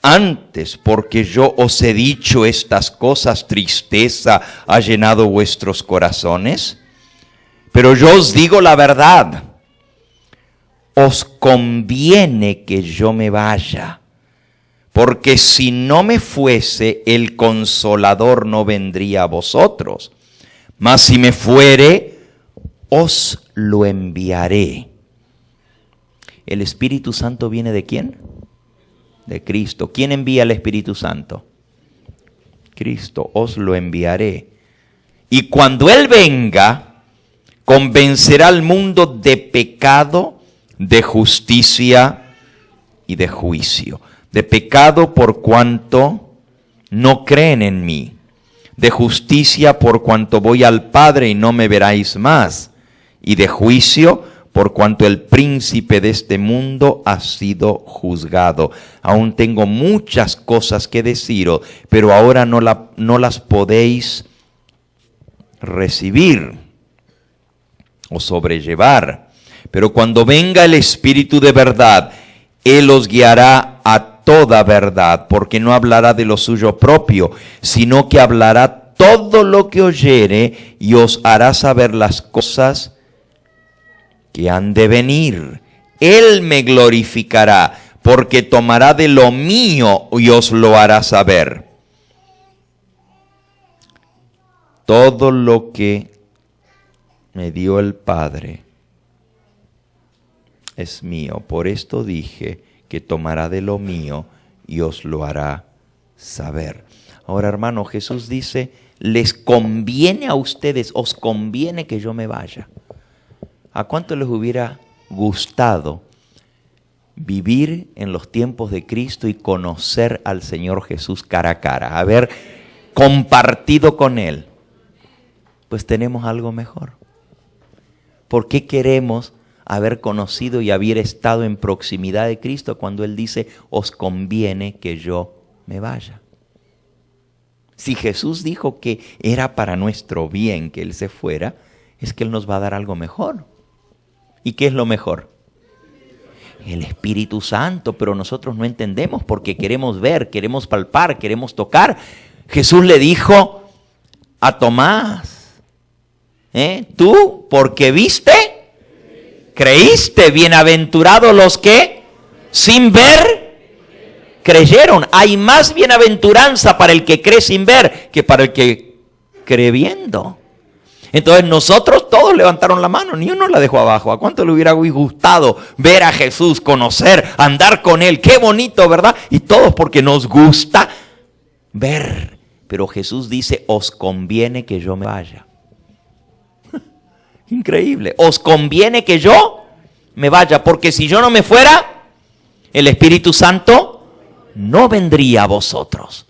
Antes, porque yo os he dicho estas cosas, tristeza ha llenado vuestros corazones. Pero yo os digo la verdad, os conviene que yo me vaya, porque si no me fuese, el Consolador no vendría a vosotros. Mas si me fuere, os lo enviaré. ¿El Espíritu Santo viene de quién? De Cristo. ¿Quién envía al Espíritu Santo? Cristo. Os lo enviaré. Y cuando Él venga, convencerá al mundo de pecado, de justicia y de juicio. De pecado por cuanto no creen en mí. De justicia por cuanto voy al Padre y no me veráis más. Y de juicio por cuanto el príncipe de este mundo ha sido juzgado. Aún tengo muchas cosas que deciros, pero ahora no las podéis recibir o sobrellevar. Pero cuando venga el Espíritu de verdad, Él os guiará a toda verdad, porque no hablará de lo suyo propio, sino que hablará todo lo que oyere y os hará saber las cosas que han de venir. Él me glorificará, porque tomará de lo mío y os lo hará saber. Todo lo que me dio el Padre es mío. Por esto dije que tomará de lo mío y os lo hará saber. Ahora, hermano, Jesús dice, les conviene a ustedes, os conviene que yo me vaya. ¿A cuánto les hubiera gustado vivir en los tiempos de Cristo y conocer al Señor Jesús cara a cara? Haber compartido con Él. Pues tenemos algo mejor. ¿Por qué queremos haber conocido y haber estado en proximidad de Cristo cuando Él dice, os conviene que yo me vaya? Si Jesús dijo que era para nuestro bien que Él se fuera, es que Él nos va a dar algo mejor. ¿Y qué es lo mejor? El Espíritu Santo, pero nosotros no entendemos porque queremos ver, queremos palpar, queremos tocar. Jesús le dijo a Tomás, tú, porque viste, creíste. Bienaventurados los que sin ver creyeron. Hay más bienaventuranza para el que cree sin ver que para el que cree viendo. Entonces nosotros todos levantaron la mano, ni uno la dejó abajo. ¿A cuánto le hubiera gustado ver a Jesús, conocer, andar con Él? Qué bonito, ¿verdad? Y todos porque nos gusta ver. Pero Jesús dice, os conviene que yo me vaya. Increíble. Os conviene que yo me vaya, porque si yo no me fuera, el Espíritu Santo no vendría a vosotros.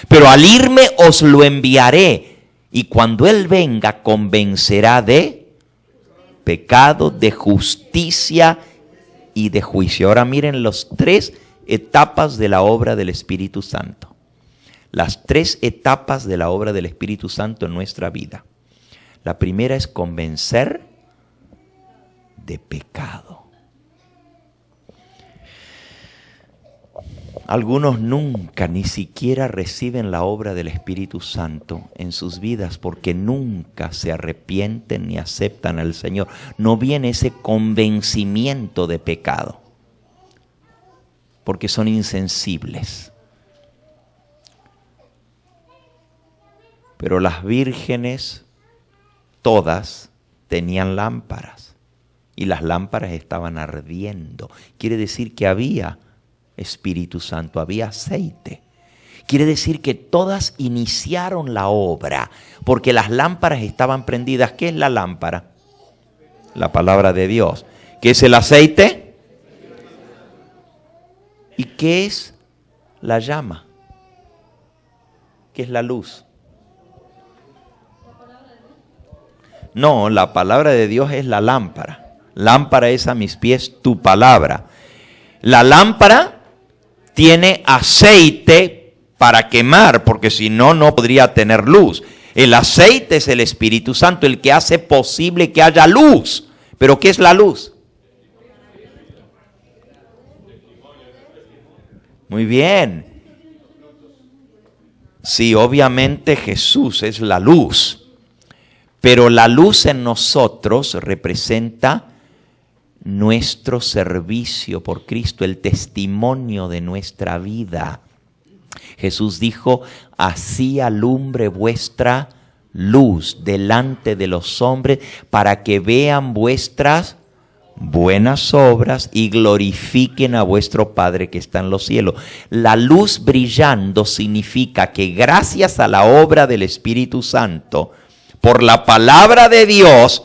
Pero al irme os lo enviaré. Y cuando Él venga, convencerá de pecado, de justicia y de juicio. Ahora miren las 3 etapas de la obra del Espíritu Santo. Las 3 etapas de la obra del Espíritu Santo en nuestra vida. La primera es convencer de pecado. Algunos nunca, ni siquiera reciben la obra del Espíritu Santo en sus vidas porque nunca se arrepienten ni aceptan al Señor. No viene ese convencimiento de pecado porque son insensibles. Pero las vírgenes todas tenían lámparas y las lámparas estaban ardiendo. Quiere decir que había Espíritu Santo, había aceite. Quiere decir que todas iniciaron la obra porque las lámparas estaban prendidas. ¿Qué es la lámpara? La palabra de Dios. ¿Qué es el aceite? ¿Y qué es la llama? ¿Qué es la luz? No, la palabra de Dios es la lámpara. Lámpara es a mis pies tu palabra. La lámpara tiene aceite para quemar, porque si no, no podría tener luz. El aceite es el Espíritu Santo, el que hace posible que haya luz. ¿Pero qué es la luz? Muy bien. Sí, obviamente Jesús es la luz, pero la luz en nosotros representa nuestro servicio por Cristo, el testimonio de nuestra vida. Jesús dijo, así alumbre vuestra luz delante de los hombres para que vean vuestras buenas obras y glorifiquen a vuestro Padre que está en los cielos. La luz brillando significa que gracias a la obra del Espíritu Santo, por la palabra de Dios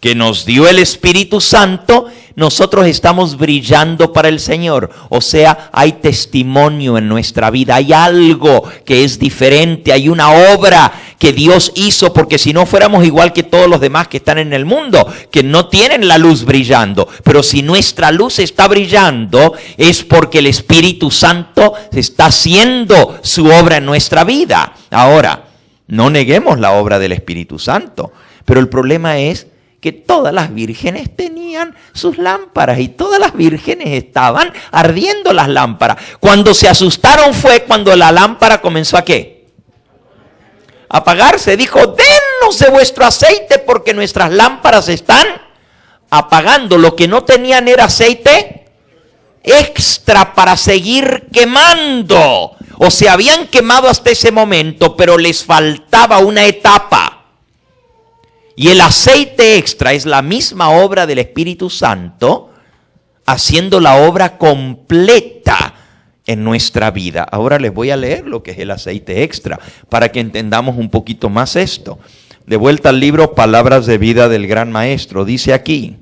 que nos dio el Espíritu Santo, nosotros estamos brillando para el Señor. O sea, hay testimonio en nuestra vida, hay algo que es diferente, hay una obra que Dios hizo, porque si no fuéramos igual que todos los demás que están en el mundo, que no tienen la luz brillando. Pero si nuestra luz está brillando, es porque el Espíritu Santo está haciendo su obra en nuestra vida. Ahora, no neguemos la obra del Espíritu Santo, pero el problema es que todas las vírgenes tenían sus lámparas y todas las vírgenes estaban ardiendo las lámparas. Cuando se asustaron fue cuando la lámpara comenzó a ¿qué? Apagarse. Dijo, dennos de vuestro aceite porque nuestras lámparas están apagando. Lo que no tenían era aceite extra para seguir quemando. O se habían quemado hasta ese momento, pero les faltaba una etapa. Y el aceite extra es la misma obra del Espíritu Santo, haciendo la obra completa en nuestra vida. Ahora les voy a leer lo que es el aceite extra, para que entendamos un poquito más esto. De vuelta al libro Palabras de Vida del Gran Maestro, dice aquí: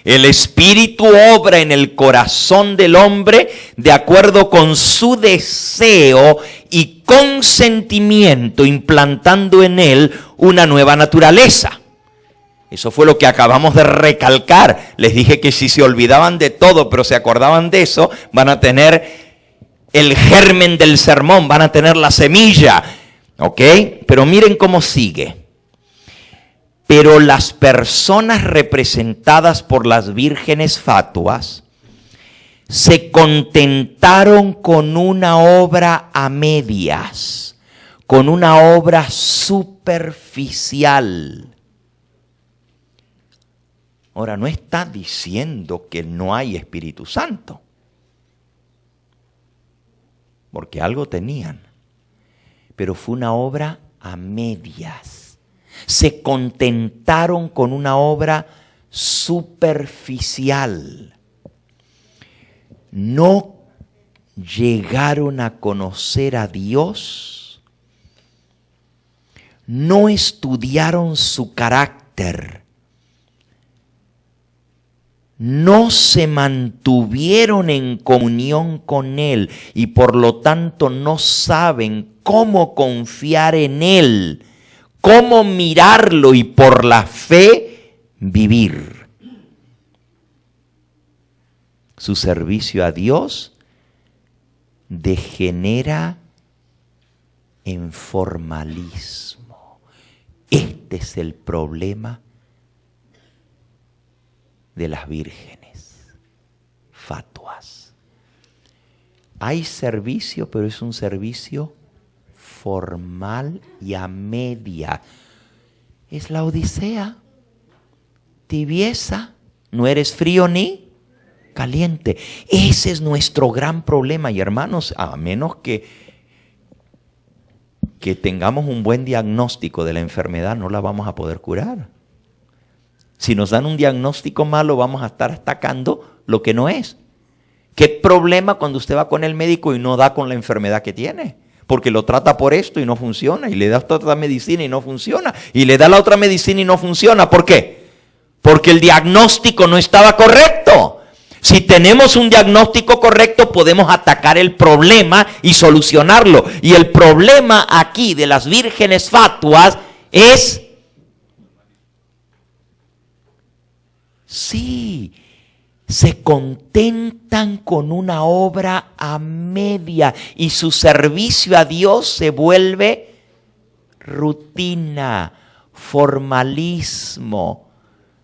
el Espíritu obra en el corazón del hombre de acuerdo con su deseo y consentimiento, implantando en él una nueva naturaleza. Eso fue lo que acabamos de recalcar. Les dije que si se olvidaban de todo, pero se acordaban de eso, van a tener el germen del sermón, van a tener la semilla. ¿Ok? Pero miren cómo sigue. Pero las personas representadas por las vírgenes fatuas se contentaron con una obra a medias, con una obra superficial. Ahora, no está diciendo que no hay Espíritu Santo, porque algo tenían, pero fue una obra a medias. Se contentaron con una obra superficial. No llegaron a conocer a Dios. No estudiaron su carácter. No se mantuvieron en comunión con Él y por lo tanto no saben cómo confiar en Él, cómo mirarlo y por la fe vivir. Su servicio a Dios degenera en formalismo. Este es el problema de las vírgenes fatuas. Hay servicio, pero es un servicio formal y a media. Es la Odisea. Tibieza. No eres frío ni caliente. Ese es nuestro gran problema. Y hermanos, a menos que tengamos un buen diagnóstico de la enfermedad, no la vamos a poder curar. Si nos dan un diagnóstico malo, vamos a estar atacando lo que no es. ¿Qué problema cuando usted va con el médico y no da con la enfermedad que tiene? Porque lo trata por esto y no funciona, y le da otra medicina y no funciona, y le da la otra medicina y no funciona. ¿Por qué? Porque el diagnóstico no estaba correcto. Si tenemos un diagnóstico correcto, podemos atacar el problema y solucionarlo. Y el problema aquí de las vírgenes fatuas es, sí, se contentan con una obra a media y su servicio a Dios se vuelve rutina, formalismo,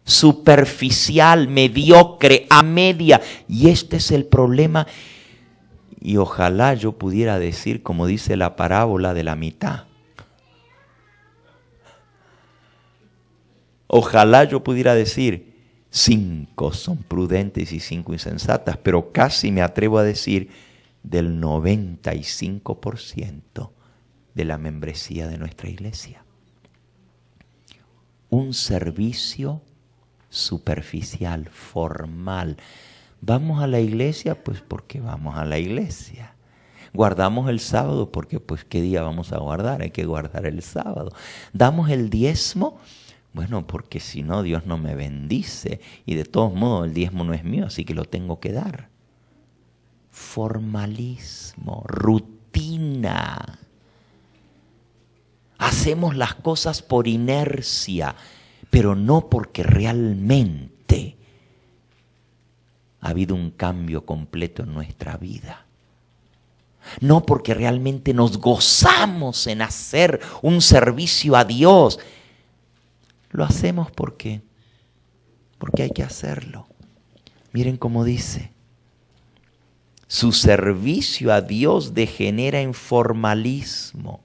superficial, mediocre, a media. Y este es el problema. Y ojalá yo pudiera decir, como dice la parábola de la mitad. Ojalá yo pudiera decir, 5 son prudentes y 5 insensatas, pero casi me atrevo a decir del 95% de la membresía de nuestra iglesia. Un servicio superficial, formal. ¿Vamos a la iglesia? Pues porque vamos a la iglesia. Guardamos el sábado porque pues ¿qué día vamos a guardar? Hay que guardar el sábado. ¿Damos el diezmo? Bueno, porque si no Dios no me bendice y de todos modos el diezmo no es mío, así que lo tengo que dar. Formalismo, rutina. Hacemos las cosas por inercia, pero no porque realmente ha habido un cambio completo en nuestra vida. No porque realmente nos gozamos en hacer un servicio a Dios. Lo hacemos porque hay que hacerlo. Miren cómo dice. Su servicio a Dios degenera en formalismo.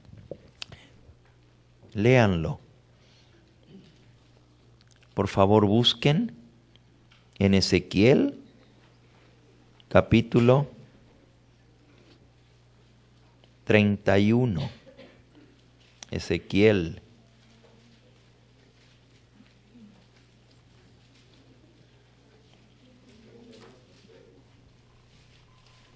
Léanlo. Por favor, busquen en Ezequiel, capítulo 31. Ezequiel.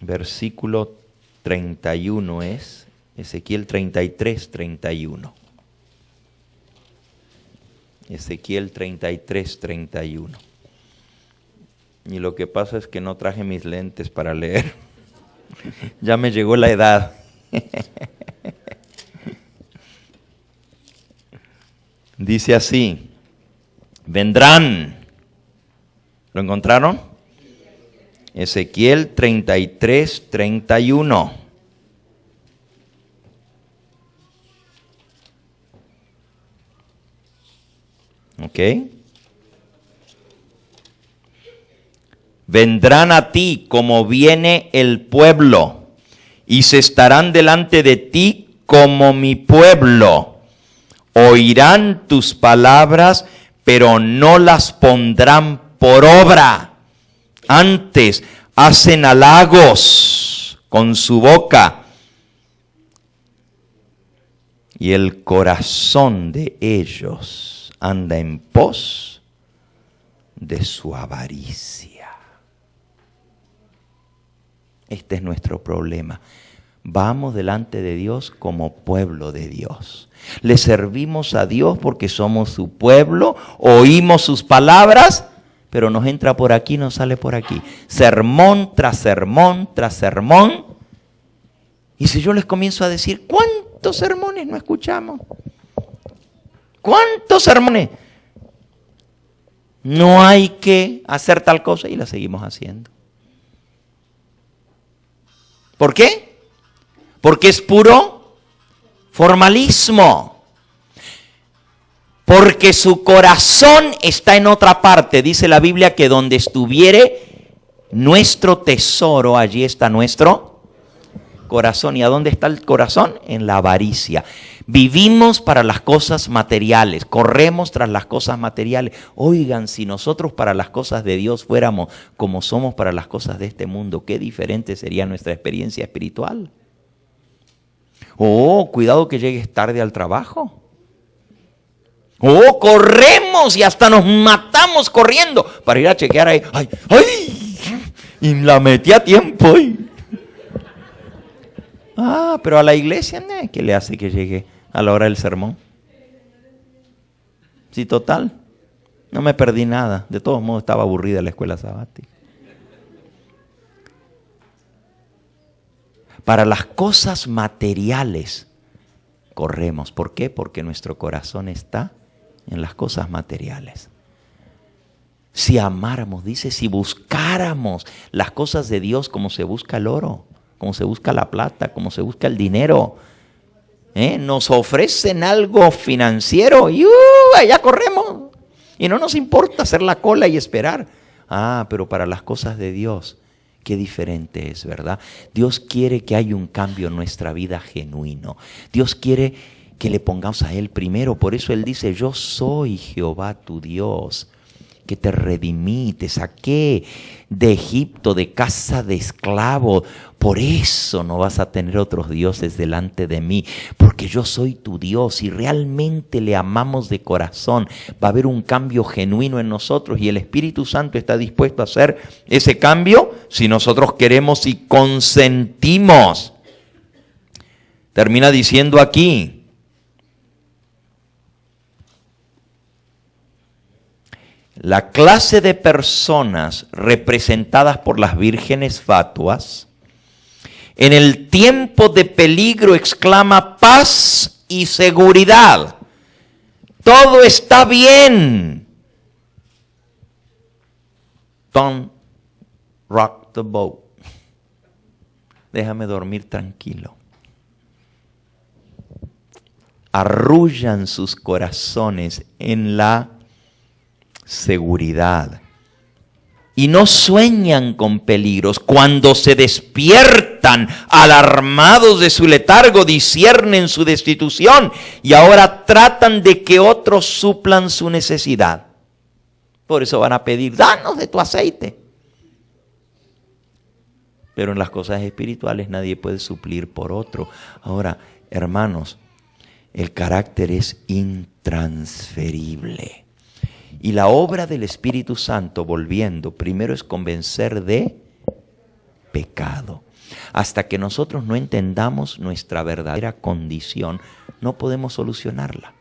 Versículo 31 es Ezequiel 33, 31. Ezequiel 33, 31. Y lo que pasa es que no traje mis lentes para leer. Ya me llegó la edad. Dice así, vendrán. ¿Lo encontraron? Ezequiel 33, 31. ¿Ok? Vendrán a ti como viene el pueblo, y se estarán delante de ti como mi pueblo. Oirán tus palabras, pero no las pondrán por obra. Antes hacen halagos con su boca, y el corazón de ellos anda en pos de su avaricia. Este es nuestro problema. Vamos delante de Dios como pueblo de Dios. Le servimos a Dios porque somos su pueblo, oímos sus palabras, pero nos entra por aquí, nos sale por aquí. Sermón tras sermón tras sermón. Y si yo les comienzo a decir, ¿cuántos sermones no escuchamos? ¿Cuántos sermones? No hay que hacer tal cosa y la seguimos haciendo. ¿Por qué? Porque es puro formalismo. Porque su corazón está en otra parte. Dice la Biblia que donde estuviere nuestro tesoro, allí está nuestro corazón. ¿Y a dónde está el corazón? En la avaricia. Vivimos para las cosas materiales, corremos tras las cosas materiales. Oigan, si nosotros para las cosas de Dios fuéramos como somos para las cosas de este mundo, qué diferente sería nuestra experiencia espiritual. Oh, cuidado que llegues tarde al trabajo. Oh, corremos y hasta nos matamos corriendo para ir a chequear ahí. ¡Ay! ¡Ay! Y la metí a tiempo. ¡Ay! Ah, pero a la iglesia, ¿qué le hace que llegue a la hora del sermón? Sí, total. No me perdí nada. De todos modos estaba aburrida la escuela sabática. Para las cosas materiales corremos. ¿Por qué? Porque nuestro corazón está en las cosas materiales. Si amáramos, dice, si buscáramos las cosas de Dios como se busca el oro, como se busca la plata, como se busca el dinero, nos ofrecen algo financiero y allá corremos. Y no nos importa hacer la cola y esperar. Ah, pero para las cosas de Dios, Qué diferente es, ¿verdad? Dios quiere que haya un cambio en nuestra vida genuino. Dios quiere que le pongamos a Él primero. Por eso Él dice, yo soy Jehová tu Dios, que te redimí, te saqué de Egipto, de casa de esclavo. Por eso no vas a tener otros dioses delante de mí, porque yo soy tu Dios. Y realmente le amamos de corazón, va a haber un cambio genuino en nosotros, y el Espíritu Santo está dispuesto a hacer ese cambio si nosotros queremos y consentimos. Termina diciendo aquí, la clase de personas representadas por las vírgenes fatuas, en el tiempo de peligro exclama paz y seguridad. Todo está bien. Don't rock the boat. Déjame dormir tranquilo. Arrullan sus corazones en la seguridad y no sueñan con peligros. Cuando se despiertan alarmados de su letargo, disciernen su destitución y ahora tratan de que otros suplan su necesidad. Por eso van a pedir, danos de tu aceite. Pero en las cosas espirituales nadie puede suplir por otro. Ahora, hermanos, el carácter es intransferible. Y la obra del Espíritu Santo, volviendo, primero es convencer de pecado. Hasta que nosotros no entendamos nuestra verdadera condición, no podemos solucionarla.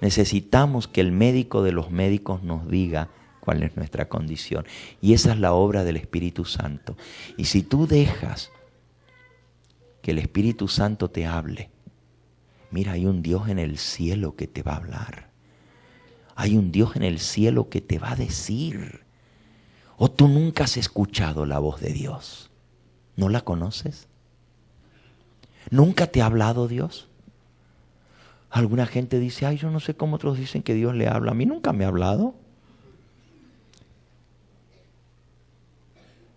Necesitamos que el médico de los médicos nos diga cuál es nuestra condición. Y esa es la obra del Espíritu Santo. Y si tú dejas que el Espíritu Santo te hable, mira, hay un Dios en el cielo que te va a hablar. Hay un Dios en el cielo que te va a decir. ¿O tú nunca has escuchado la voz de Dios? ¿No la conoces? ¿Nunca te ha hablado Dios? Alguna gente dice, ay, yo no sé cómo otros dicen que Dios le habla. A mí nunca me ha hablado.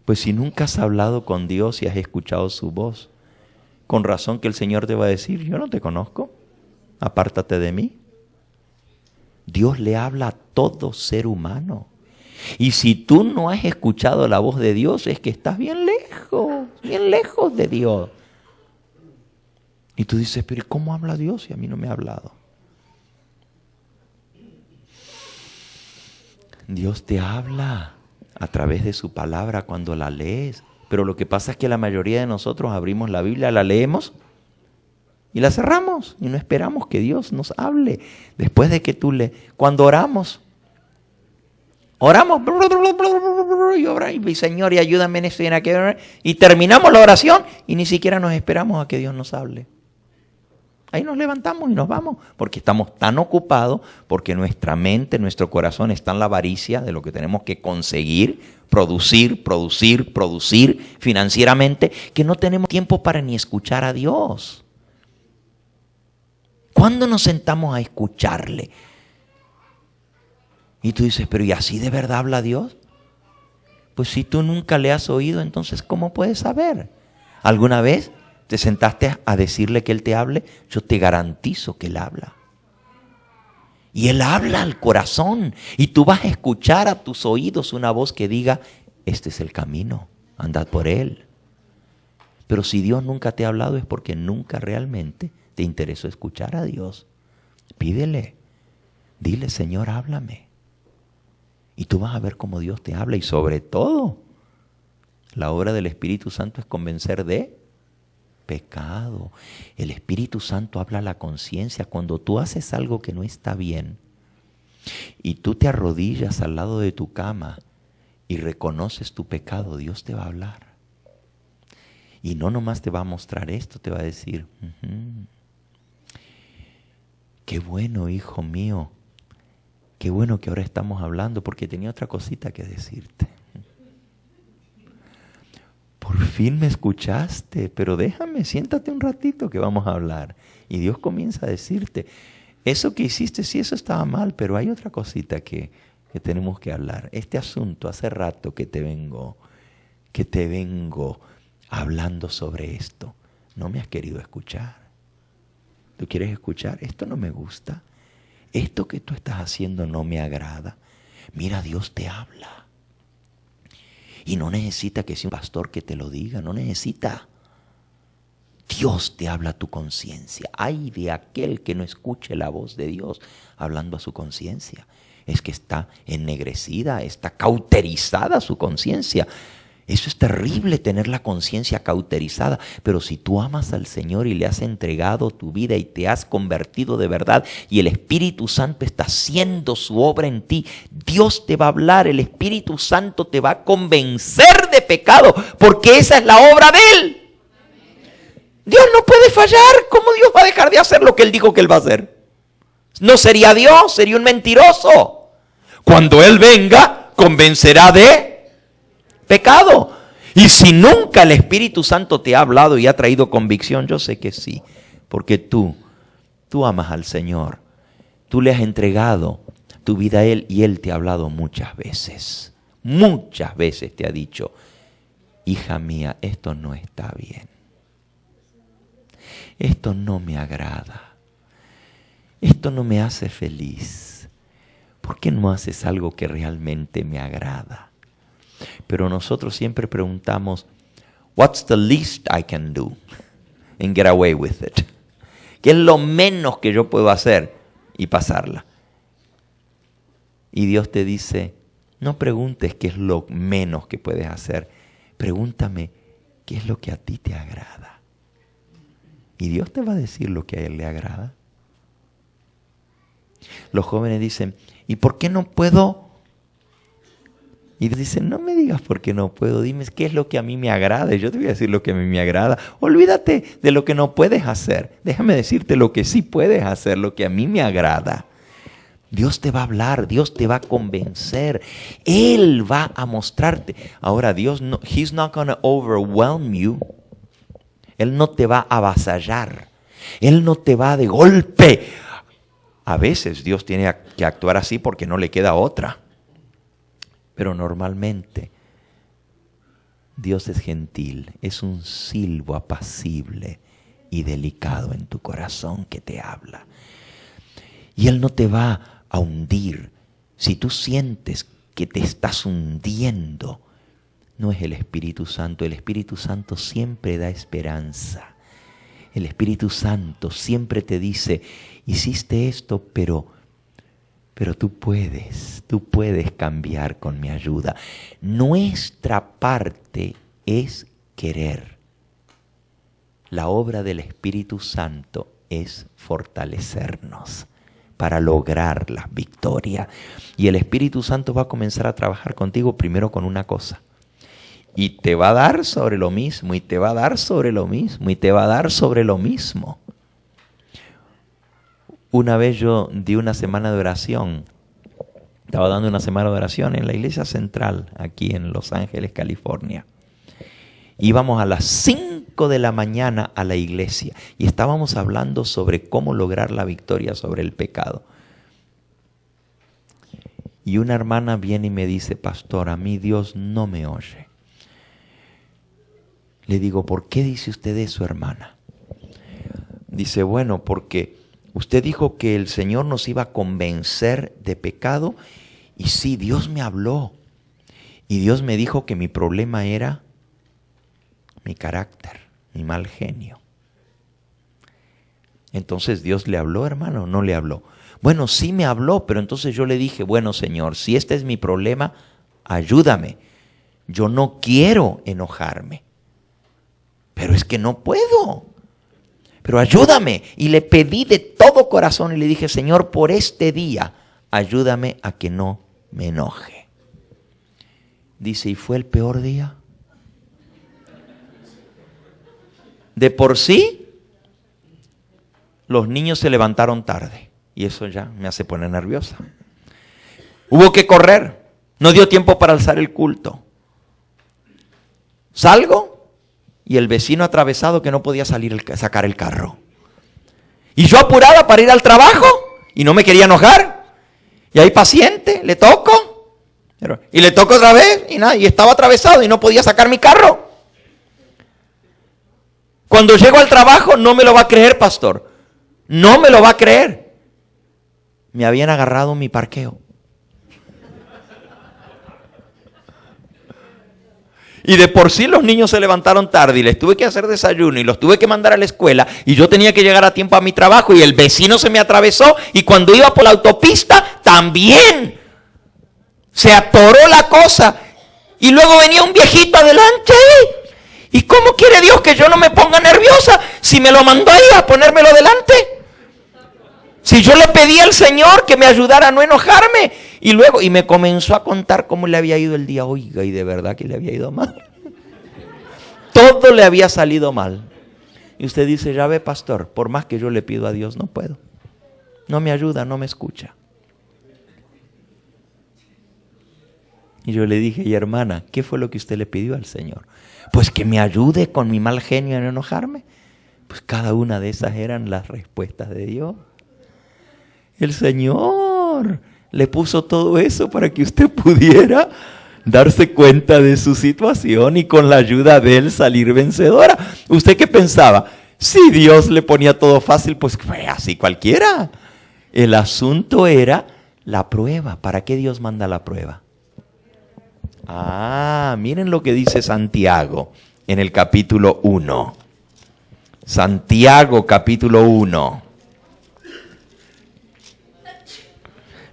Pues si nunca has hablado con Dios y has escuchado su voz, con razón que el Señor te va a decir, yo no te conozco, apártate de mí. Dios le habla a todo ser humano. Y si tú no has escuchado la voz de Dios, es que estás bien lejos de Dios. Y tú dices, pero ¿cómo habla Dios si a mí no me ha hablado? Dios te habla a través de su palabra cuando la lees. Pero lo que pasa es que la mayoría de nosotros abrimos la Biblia, la leemos y la cerramos y no esperamos que Dios nos hable. Después de que cuando oramos y Señor, y ayúdame en esto y en aquello, y terminamos la oración y ni siquiera nos esperamos a que Dios nos hable. Ahí nos levantamos y nos vamos, porque estamos tan ocupados, porque nuestra mente, nuestro corazón está en la avaricia de lo que tenemos que conseguir, producir financieramente, que no tenemos tiempo para ni escuchar a Dios. ¿Cuándo nos sentamos a escucharle? Y tú dices, pero ¿y así de verdad habla Dios? Pues si tú nunca le has oído, entonces ¿cómo puedes saber? ¿Alguna vez te sentaste a decirle que Él te hable? Yo te garantizo que Él habla. Y Él habla al corazón. Y tú vas a escuchar a tus oídos una voz que diga, este es el camino, andad por Él. Pero si Dios nunca te ha hablado es porque nunca realmente te interesó escuchar a Dios. Pídele, dile, Señor, háblame. Y tú vas a ver cómo Dios te habla. Y sobre todo, la obra del Espíritu Santo es convencer de pecado. El Espíritu Santo habla a la conciencia. Cuando tú haces algo que no está bien y tú te arrodillas al lado de tu cama y reconoces tu pecado, Dios te va a hablar. Y no nomás te va a mostrar esto, te va a decir, qué bueno, hijo mío, qué bueno que ahora estamos hablando, porque tenía otra cosita que decirte. Por fin me escuchaste, pero déjame, siéntate un ratito que vamos a hablar. Y Dios comienza a decirte, eso que hiciste, sí, eso estaba mal, pero hay otra cosita que tenemos que hablar. Este asunto, hace rato que te vengo que te vengo hablando sobre esto, no me has querido escuchar. ¿Tú quieres escuchar? Esto no me gusta. Esto que tú estás haciendo no me agrada. Mira, Dios te habla. Y no necesita que sea un pastor que te lo diga, no necesita. Dios te habla a tu conciencia. Ay de aquel que no escuche la voz de Dios hablando a su conciencia. Es que está ennegrecida, está cauterizada su conciencia. Eso es terrible, tener la conciencia cauterizada. Pero si tú amas al Señor y le has entregado tu vida y te has convertido de verdad y el Espíritu Santo está haciendo su obra en ti, Dios te va a hablar, el Espíritu Santo te va a convencer de pecado, porque esa es la obra de Él. Dios no puede fallar. ¿Cómo Dios va a dejar de hacer lo que Él dijo que Él va a hacer? No sería Dios, sería un mentiroso. Cuando Él venga, convencerá de pecado. Y si nunca el Espíritu Santo te ha hablado y ha traído convicción, yo sé que sí, porque tú amas al Señor. Tú le has entregado tu vida a Él y Él te ha hablado muchas veces. Muchas veces te ha dicho, hija mía, esto no está bien. Esto no me agrada. Esto no me hace feliz. ¿Por qué no haces algo que realmente me agrada? Pero nosotros siempre preguntamos, what's the least I can do and get away with it? ¿Qué es lo menos que yo puedo hacer y pasarla? Y Dios te dice, no preguntes qué es lo menos que puedes hacer. Pregúntame qué es lo que a ti te agrada. Y Dios te va a decir lo que a Él le agrada. Los jóvenes dicen, ¿y por qué no puedo? Y dicen, no me digas por qué no puedo, dime qué es lo que a mí me agrada. Y yo te voy a decir lo que a mí me agrada. Olvídate de lo que no puedes hacer. Déjame decirte lo que sí puedes hacer, lo que a mí me agrada. Dios te va a hablar, Dios te va a convencer. Él va a mostrarte. Ahora, Dios no, He's not going to overwhelm you. Él no te va a avasallar. Él no te va de golpe. A veces Dios tiene que actuar así porque no le queda otra. Pero normalmente Dios es gentil, es un silbo apacible y delicado en tu corazón que te habla. Y Él no te va a hundir. Si tú sientes que te estás hundiendo, no es el Espíritu Santo. El Espíritu Santo siempre da esperanza. El Espíritu Santo siempre te dice, hiciste esto, pero tú puedes cambiar con mi ayuda. Nuestra parte es querer. La obra del Espíritu Santo es fortalecernos para lograr la victoria. Y el Espíritu Santo va a comenzar a trabajar contigo primero con una cosa. Y te va a dar sobre lo mismo, y te va a dar sobre lo mismo, y te va a dar sobre lo mismo. Una vez yo di una semana de oración. Estaba dando una semana de oración en la iglesia central, aquí en Los Ángeles, California. Íbamos a las 5 de la mañana a la iglesia y estábamos hablando sobre cómo lograr la victoria sobre el pecado. Y una hermana viene y me dice, pastor, a mí Dios no me oye. Le digo, ¿por qué dice usted eso, hermana? Dice, bueno, porque usted dijo que el Señor nos iba a convencer de pecado y sí, Dios me habló. Y Dios me dijo que mi problema era mi carácter, mi mal genio. Entonces, ¿Dios le habló, hermano, o no le habló? Bueno, sí me habló, pero entonces yo le dije, bueno, Señor, si este es mi problema, ayúdame. Yo no quiero enojarme, pero es que no puedo. Pero ayúdame. Y le pedí de todo corazón y le dije, Señor, por este día, ayúdame a que no me enoje. Dice, ¿y fue el peor día? De por sí, los niños se levantaron tarde. Y eso ya me hace poner nerviosa. Hubo que correr. No dio tiempo para alzar el culto. Salgo y el vecino atravesado que no podía sacar el carro. Y yo apurada para ir al trabajo y no me quería enojar. Y ahí paciente, le toco. Y le toco otra vez y nada, y estaba atravesado y no podía sacar mi carro. Cuando llego al trabajo, no me lo va a creer, pastor. No me lo va a creer. Me habían agarrado mi parqueo. Y de por sí los niños se levantaron tarde y les tuve que hacer desayuno y los tuve que mandar a la escuela y yo tenía que llegar a tiempo a mi trabajo y el vecino se me atravesó y cuando iba por la autopista también se atoró la cosa y luego venía un viejito adelante. ¿Y cómo quiere Dios que yo no me ponga nerviosa si me lo mandó ahí a ponérmelo delante? Si yo le pedí al Señor que me ayudara a no enojarme. Y luego, y me comenzó a contar cómo le había ido el día. Oiga, y de verdad que le había ido mal. Todo le había salido mal. Y usted dice, ya ve, pastor, por más que yo le pido a Dios, no puedo. No me ayuda, no me escucha. Y yo le dije, y hermana, ¿qué fue lo que usted le pidió al Señor? Pues que me ayude con mi mal genio a no enojarme. Pues cada una de esas eran las respuestas de Dios. El Señor le puso todo eso para que usted pudiera darse cuenta de su situación y con la ayuda de Él salir vencedora. ¿Usted qué pensaba? Si Dios le ponía todo fácil, pues así cualquiera. El asunto era la prueba. ¿Para qué Dios manda la prueba? Miren lo que dice Santiago en el capítulo 1. Santiago capítulo 1.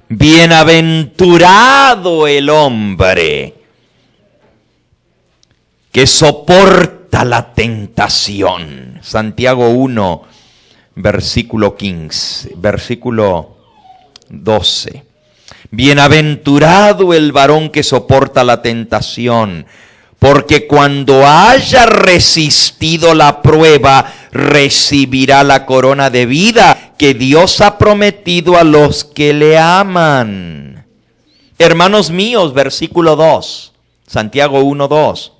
Bienaventurado el hombre que soporta la tentación. Santiago 1, versículo 12. Bienaventurado el varón que soporta la tentación, porque cuando haya resistido la prueba, recibirá la corona de vida que Dios ha prometido a los que le aman. Hermanos míos, versículo 2, Santiago 1:2.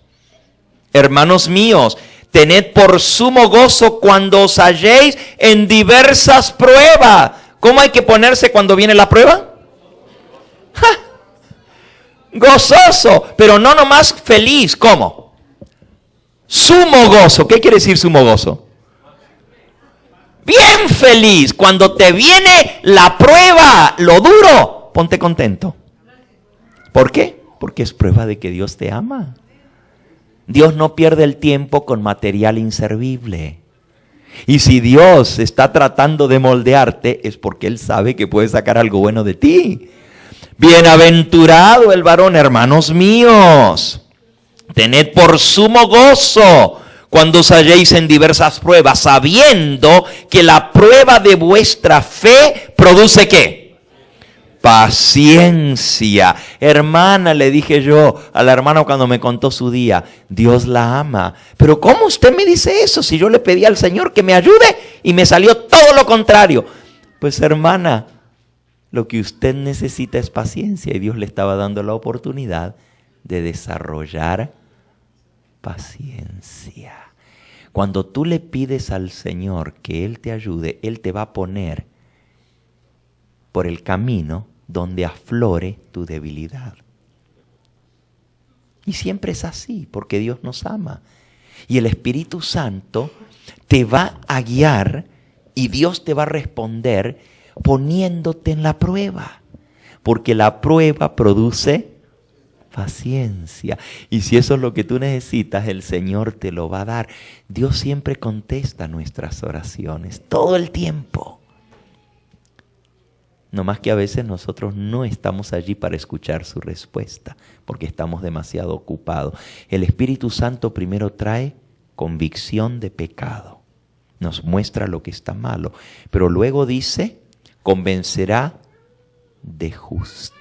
Hermanos míos, tened por sumo gozo cuando os halléis en diversas pruebas. ¿Cómo hay que ponerse cuando viene la prueba? Gozoso, pero no nomás feliz. ¿Cómo? Sumo gozo. ¿Qué quiere decir sumo gozo? Bien feliz. Cuando te viene la prueba, lo duro, ponte contento. ¿Por qué? Porque es prueba de que Dios te ama. Dios no pierde el tiempo con material inservible. Y si Dios está tratando de moldearte, es porque Él sabe que puede sacar algo bueno de ti. Bienaventurado el varón, hermanos míos. Tened por sumo gozo cuando os halléis en diversas pruebas, sabiendo que la prueba de vuestra fe produce ¿qué? Paciencia. Hermana, le dije yo a la hermana cuando me contó su día, Dios la ama. Pero ¿cómo usted me dice eso si yo le pedí al Señor que me ayude y me salió todo lo contrario? Pues hermana, lo que usted necesita es paciencia y Dios le estaba dando la oportunidad de desarrollar paciencia. Cuando tú le pides al Señor que Él te ayude, Él te va a poner por el camino donde aflore tu debilidad. Y siempre es así, porque Dios nos ama. Y el Espíritu Santo te va a guiar y Dios te va a responder poniéndote en la prueba, porque la prueba produce paciencia. Y si eso es lo que tú necesitas, el Señor te lo va a dar. Dios siempre contesta nuestras oraciones, todo el tiempo. No más que a veces nosotros no estamos allí para escuchar su respuesta, porque estamos demasiado ocupados. El Espíritu Santo primero trae convicción de pecado, nos muestra lo que está malo, pero luego dice, convencerá de justicia.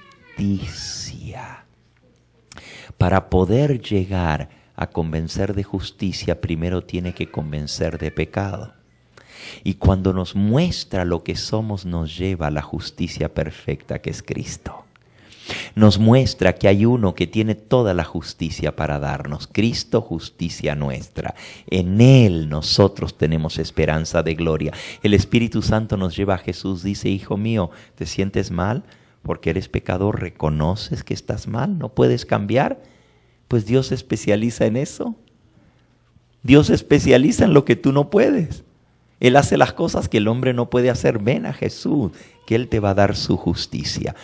Para poder llegar a convencer de justicia, primero tiene que convencer de pecado. Y cuando nos muestra lo que somos, nos lleva a la justicia perfecta que es Cristo. Nos muestra que hay uno que tiene toda la justicia para darnos. Cristo, justicia nuestra. En Él nosotros tenemos esperanza de gloria. El Espíritu Santo nos lleva a Jesús. Dice, hijo mío, ¿te sientes mal? porque eres pecador, reconoces que estás mal, no puedes cambiar. Pues Dios se especializa en eso. Dios se especializa en lo que tú no puedes. Él hace las cosas que el hombre no puede hacer. Ven a Jesús, que Él te va a dar su justicia.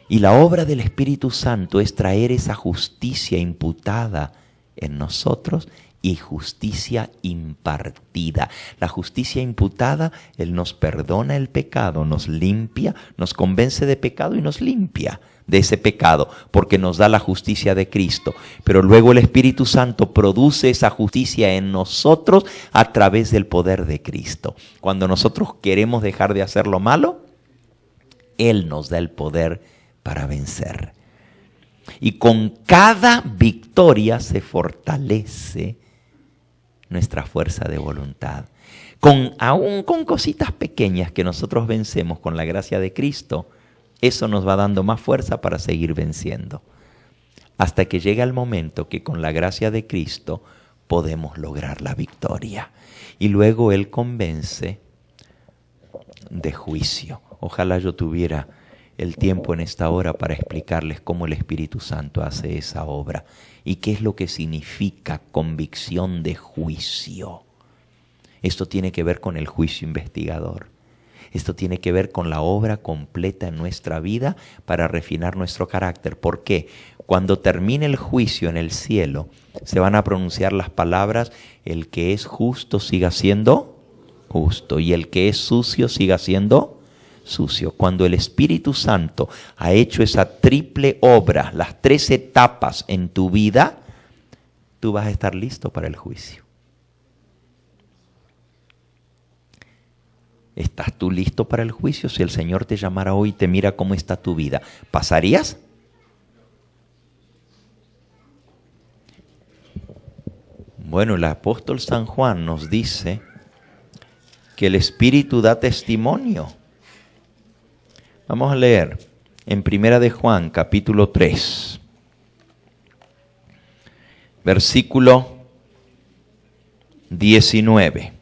Y la obra del Espíritu Santo es traer esa justicia imputada en nosotros y justicia impartida. La justicia imputada, Él nos perdona el pecado, nos limpia, nos convence de pecado y nos limpia de ese pecado, porque nos da la justicia de Cristo. Pero luego el Espíritu Santo produce esa justicia en nosotros a través del poder de Cristo. Cuando nosotros queremos dejar de hacer lo malo, Él nos da el poder para vencer. Y con cada victoria se fortalece nuestra fuerza de voluntad. Aún con cositas pequeñas que nosotros vencemos con la gracia de Cristo, eso nos va dando más fuerza para seguir venciendo. Hasta que llega el momento que con la gracia de Cristo podemos lograr la victoria. Y luego Él convence de juicio. Ojalá yo tuviera el tiempo en esta hora para explicarles cómo el Espíritu Santo hace esa obra y qué es lo que significa convicción de juicio. Esto tiene que ver con el juicio investigador. Esto tiene que ver con la obra completa en nuestra vida para refinar nuestro carácter. ¿Por qué? Cuando termine el juicio en el cielo, se van a pronunciar las palabras: el que es justo siga siendo justo y el que es sucio siga siendo sucio. Cuando el Espíritu Santo ha hecho esa triple obra, las 3 etapas en tu vida, tú vas a estar listo para el juicio. ¿Estás tú listo para el juicio? Si el Señor te llamara hoy y te mira cómo está tu vida, ¿pasarías? Bueno, el apóstol San Juan nos dice que el Espíritu da testimonio. Vamos a leer en 1 de Juan, capítulo 3, versículo 19.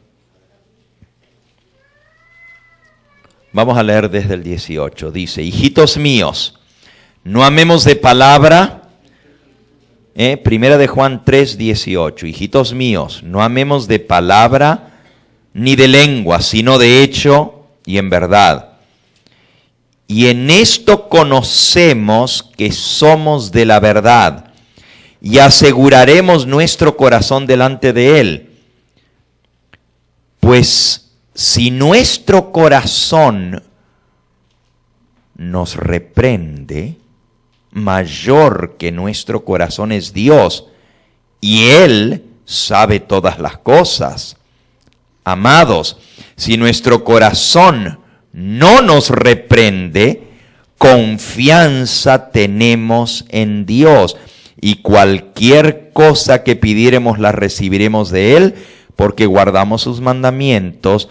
Vamos a leer desde el 18. Dice: hijitos míos, no amemos de palabra. 1 de Juan 3, 18. Hijitos míos, no amemos de palabra ni de lengua, sino de hecho y en verdad. Y en esto conocemos que somos de la verdad, y aseguraremos nuestro corazón delante de Él. Pues si nuestro corazón nos reprende, mayor que nuestro corazón es Dios, y Él sabe todas las cosas. Amados, si nuestro corazón no nos reprende, confianza tenemos en Dios, y cualquier cosa que pidiéremos la recibiremos de Él, porque guardamos sus mandamientos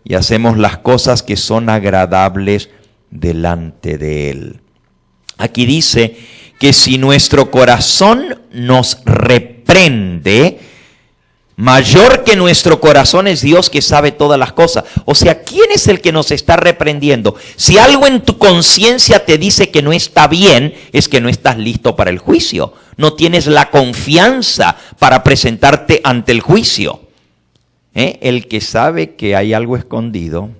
y hacemos las cosas que son agradables delante de Él. Aquí dice que si nuestro corazón nos reprende, mayor que nuestro corazón es Dios, que sabe todas las cosas. O sea, ¿quién es el que nos está reprendiendo? Si algo en tu conciencia te dice que no está bien, es que no estás listo para el juicio. No tienes la confianza para presentarte ante el juicio. El que sabe que hay algo escondido,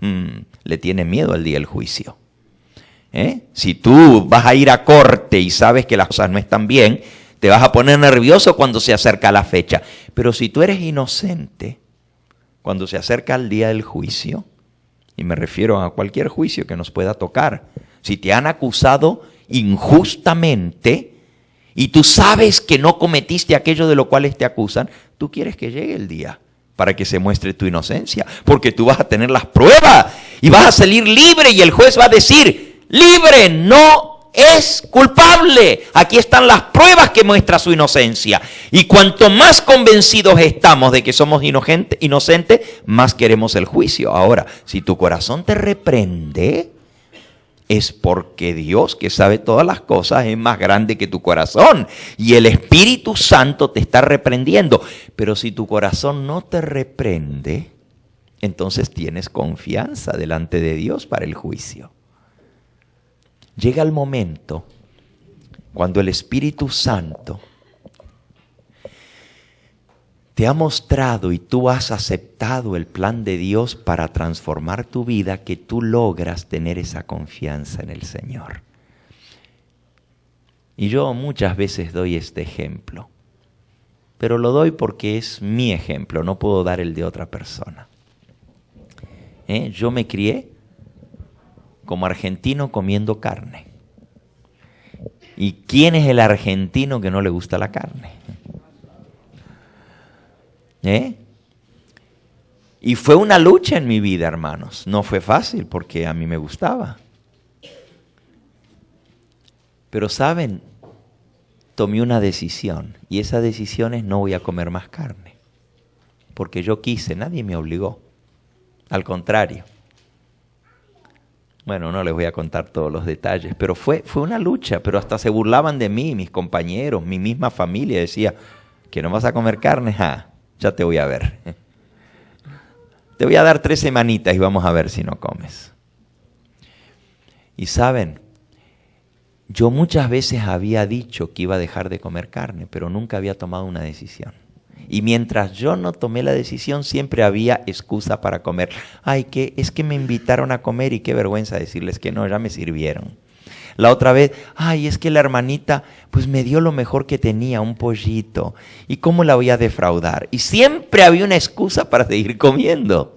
le tiene miedo al día del juicio. Si tú vas a ir a corte y sabes que las cosas no están bien, te vas a poner nervioso cuando se acerca la fecha. Pero si tú eres inocente, cuando se acerca el día del juicio, y me refiero a cualquier juicio que nos pueda tocar, si te han acusado injustamente y tú sabes que no cometiste aquello de lo cual te acusan, tú quieres que llegue el día para que se muestre tu inocencia, porque tú vas a tener las pruebas y vas a salir libre, y el juez va a decir: libre, no es culpable. Aquí están las pruebas que muestran su inocencia. Y cuanto más convencidos estamos de que somos inocentes, más queremos el juicio. Ahora, si tu corazón te reprende, es porque Dios, que sabe todas las cosas, es más grande que tu corazón. Y el Espíritu Santo te está reprendiendo. Pero si tu corazón no te reprende, entonces tienes confianza delante de Dios para el juicio. llega el momento cuando el Espíritu Santo te ha mostrado y tú has aceptado el plan de Dios para transformar tu vida, que tú logras tener esa confianza en el Señor. Y yo muchas veces doy este ejemplo, pero lo doy porque es mi ejemplo, no puedo dar el de otra persona. Yo me crié como argentino comiendo carne. ¿Y quién es el argentino que no le gusta la carne? Y fue una lucha en mi vida, hermanos. No fue fácil porque a mí me gustaba. Pero saben, tomé una decisión y esa decisión es: no voy a comer más carne. Porque yo quise, nadie me obligó. Al contrario. Bueno, no les voy a contar todos los detalles, pero fue una lucha, pero hasta se burlaban de mí, mis compañeros, mi misma familia. Decía, ¿que no vas a comer carne? Ya te voy a ver. Te voy a dar 3 semanitas y vamos a ver si no comes. Y saben, yo muchas veces había dicho que iba a dejar de comer carne, pero nunca había tomado una decisión. Y mientras yo no tomé la decisión, siempre había excusa para comer. Es que me invitaron a comer y qué vergüenza decirles que no, ya me sirvieron. La otra vez, es que la hermanita pues me dio lo mejor que tenía, un pollito. ¿Y cómo la voy a defraudar? Y siempre había una excusa para seguir comiendo.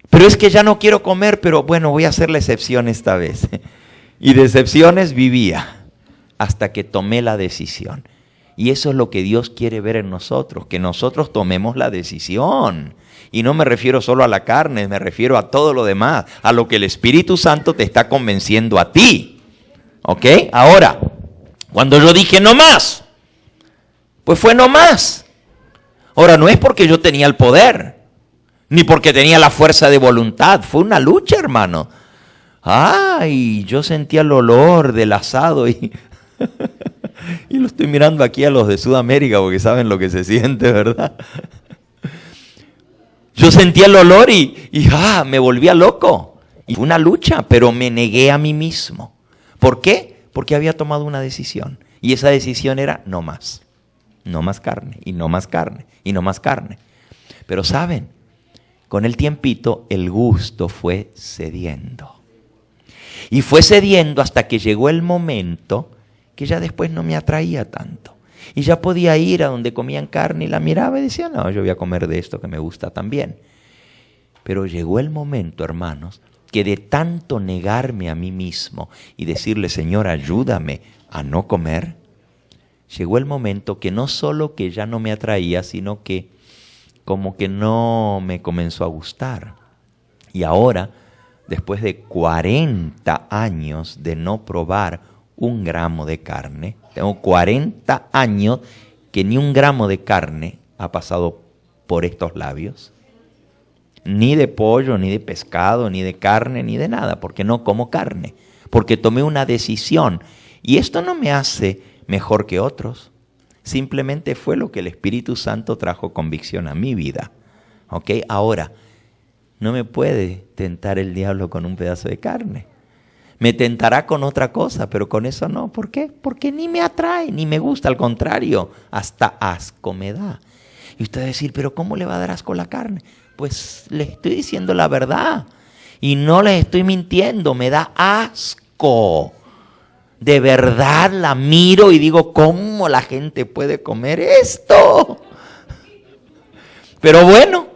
Pero es que ya no quiero comer, pero bueno, voy a hacer la excepción esta vez. Y de excepciones vivía hasta que tomé la decisión. Y eso es lo que Dios quiere ver en nosotros, que nosotros tomemos la decisión. Y no me refiero solo a la carne, me refiero a todo lo demás, a lo que el Espíritu Santo te está convenciendo a ti. ¿Ok? Ahora, cuando yo dije no más, pues fue no más. Ahora, no es porque yo tenía el poder, ni porque tenía la fuerza de voluntad, fue una lucha, hermano. Yo sentía el olor del asado y lo estoy mirando aquí a los de Sudamérica porque saben lo que se siente, ¿verdad? Yo sentía el olor y me volvía loco. Y fue una lucha, pero me negué a mí mismo. ¿Por qué? Porque había tomado una decisión. Y esa decisión era no más. No más carne, y no más carne, y no más carne. Pero ¿saben? Con el tiempito el gusto fue cediendo. Y fue cediendo hasta que llegó el momento que ya después no me atraía tanto. Y ya podía ir a donde comían carne y la miraba y decía, no, yo voy a comer de esto que me gusta también. Pero llegó el momento, hermanos, que de tanto negarme a mí mismo y decirle, Señor, ayúdame a no comer, llegó el momento que no solo que ya no me atraía, sino que como que no me comenzó a gustar. Y ahora, después de 40 años de no probar 1 gramo de carne, tengo 40 años que ni 1 gramo de carne ha pasado por estos labios, ni de pollo, ni de pescado, ni de carne, ni de nada, porque no como carne, porque tomé una decisión. Y esto no me hace mejor que otros, simplemente fue lo que el Espíritu Santo trajo convicción a mi vida. ¿Ok? Ahora, no me puede tentar el diablo con un pedazo de carne. Me tentará con otra cosa, pero con eso no. ¿Por qué? Porque ni me atrae, ni me gusta. Al contrario, hasta asco me da. Y usted va a decir, ¿pero cómo le va a dar asco la carne? Pues le estoy diciendo la verdad. Y no les estoy mintiendo, me da asco. De verdad la miro y digo, ¿cómo la gente puede comer esto? Pero bueno,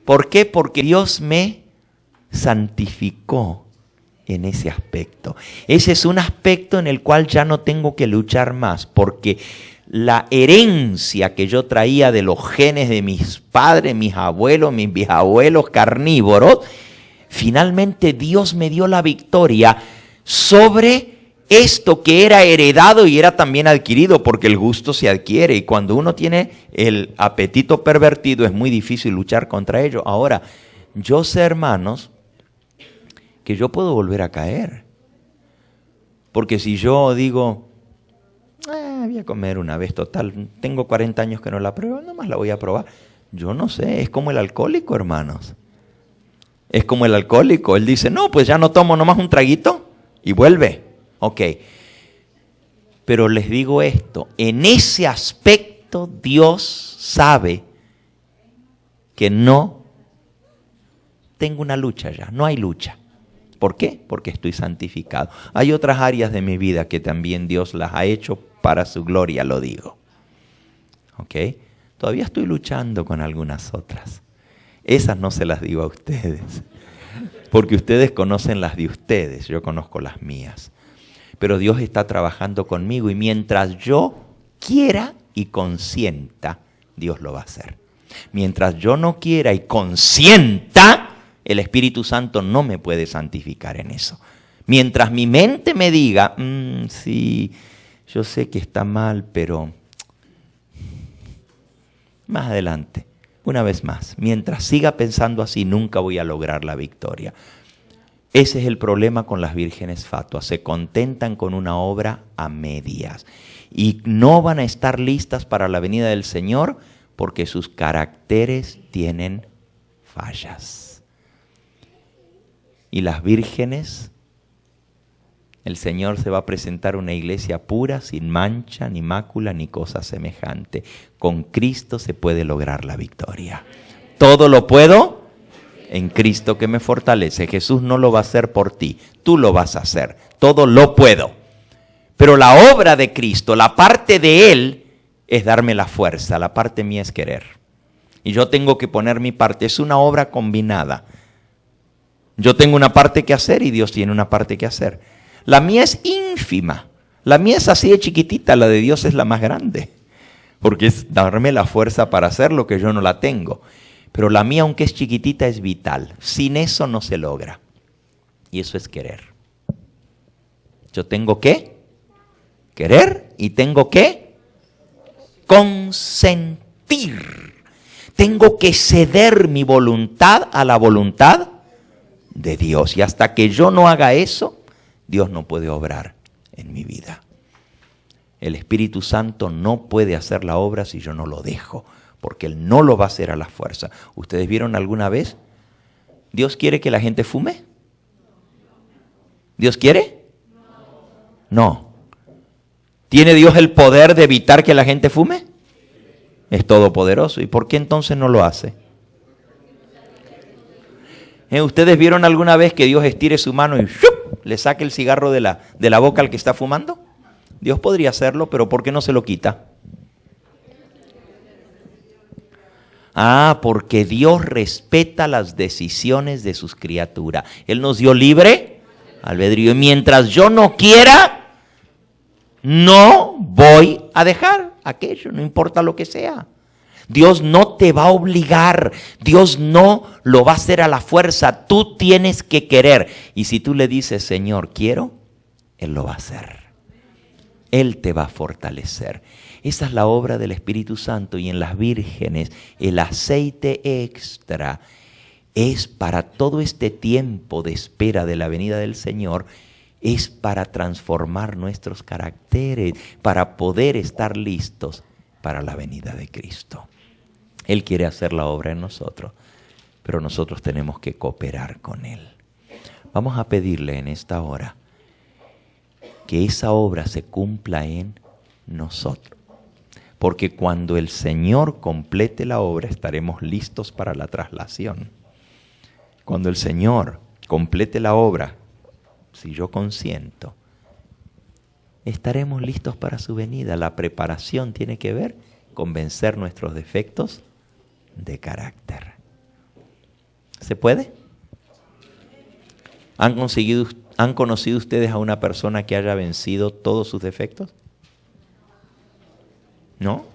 ¿por qué? Porque Dios me santificó en ese aspecto. Ese es un aspecto en el cual ya no tengo que luchar más, porque la herencia que yo traía de los genes de mis padres, mis abuelos, mis bisabuelos carnívoros, finalmente Dios me dio la victoria sobre esto que era heredado y era también adquirido, porque el gusto se adquiere y cuando uno tiene el apetito pervertido es muy difícil luchar contra ello. Ahora, yo sé, hermanos, que yo puedo volver a caer. Porque si yo digo, voy a comer una vez, total, tengo 40 años que no la pruebo, nomás la voy a probar. Yo no sé, es como el alcohólico, hermanos. Es como el alcohólico, él dice, no, pues ya no tomo nomás un traguito ¿Y vuelve? Ok. Pero les digo esto, en ese aspecto Dios sabe que no tengo una lucha ya, no hay lucha. ¿Por qué? Porque estoy santificado. Hay otras áreas de mi vida que también Dios las ha hecho para su gloria, lo digo. ¿Ok? Todavía estoy luchando con algunas otras. Esas no se las digo a ustedes, porque ustedes conocen las de ustedes, yo conozco las mías. Pero Dios está trabajando conmigo y mientras yo quiera y consienta, Dios lo va a hacer. Mientras yo no quiera y consienta, el Espíritu Santo no me puede santificar en eso. Mientras mi mente me diga, sí, yo sé que está mal, pero más adelante, una vez más, mientras siga pensando así, nunca voy a lograr la victoria. Ese es el problema con las vírgenes fatuas. Se contentan con una obra a medias y no van a estar listas para la venida del Señor porque sus caracteres tienen fallas. Y las vírgenes, el Señor se va a presentar una iglesia pura, sin mancha, ni mácula, ni cosa semejante. Con Cristo se puede lograr la victoria. Todo lo puedo en Cristo que me fortalece. Jesús no lo va a hacer por ti, tú lo vas a hacer. Todo lo puedo. Pero la obra de Cristo, la parte de Él, es darme la fuerza. La parte mía es querer. Y yo tengo que poner mi parte. Es una obra combinada. Yo tengo una parte que hacer y Dios tiene una parte que hacer. La mía es ínfima. La mía es así de chiquitita. La de Dios es la más grande. Porque es darme la fuerza para hacer lo que yo no la tengo. Pero la mía, aunque es chiquitita, es vital. Sin eso no se logra. Y eso es querer. Yo tengo que querer y tengo que consentir. Tengo que ceder mi voluntad a la voluntad de Dios. Y hasta que yo no haga eso, Dios no puede obrar en mi vida. El Espíritu Santo no puede hacer la obra si yo no lo dejo, porque Él no lo va a hacer a la fuerza. ¿Ustedes vieron alguna vez? ¿Dios quiere que la gente fume? ¿Dios quiere? No. ¿Tiene Dios el poder de evitar que la gente fume? Es todopoderoso. ¿Y por qué entonces no lo hace? ¿Ustedes vieron alguna vez que Dios estire su mano y ¡shup!, le saque el cigarro de la boca al que está fumando? Dios podría hacerlo, pero ¿por qué no se lo quita? Porque Dios respeta las decisiones de sus criaturas. Él nos dio libre albedrío. Y mientras yo no quiera, no voy a dejar aquello, no importa lo que sea. Dios no te va a obligar, Dios no lo va a hacer a la fuerza, tú tienes que querer. Y si tú le dices, Señor, quiero, Él lo va a hacer. Él te va a fortalecer. Esa es la obra del Espíritu Santo. Y en las vírgenes, el aceite extra es para todo este tiempo de espera de la venida del Señor, es para transformar nuestros caracteres, para poder estar listos para la venida de Cristo. Él quiere hacer la obra en nosotros, pero nosotros tenemos que cooperar con Él. Vamos a pedirle en esta hora que esa obra se cumpla en nosotros. Porque cuando el Señor complete la obra, estaremos listos para la traslación. Cuando el Señor complete la obra, si yo consiento, estaremos listos para su venida. La preparación tiene que ver con vencer nuestros defectos de carácter. ¿Se puede? ¿Han conocido ustedes a una persona que haya vencido todos sus defectos? ¿No?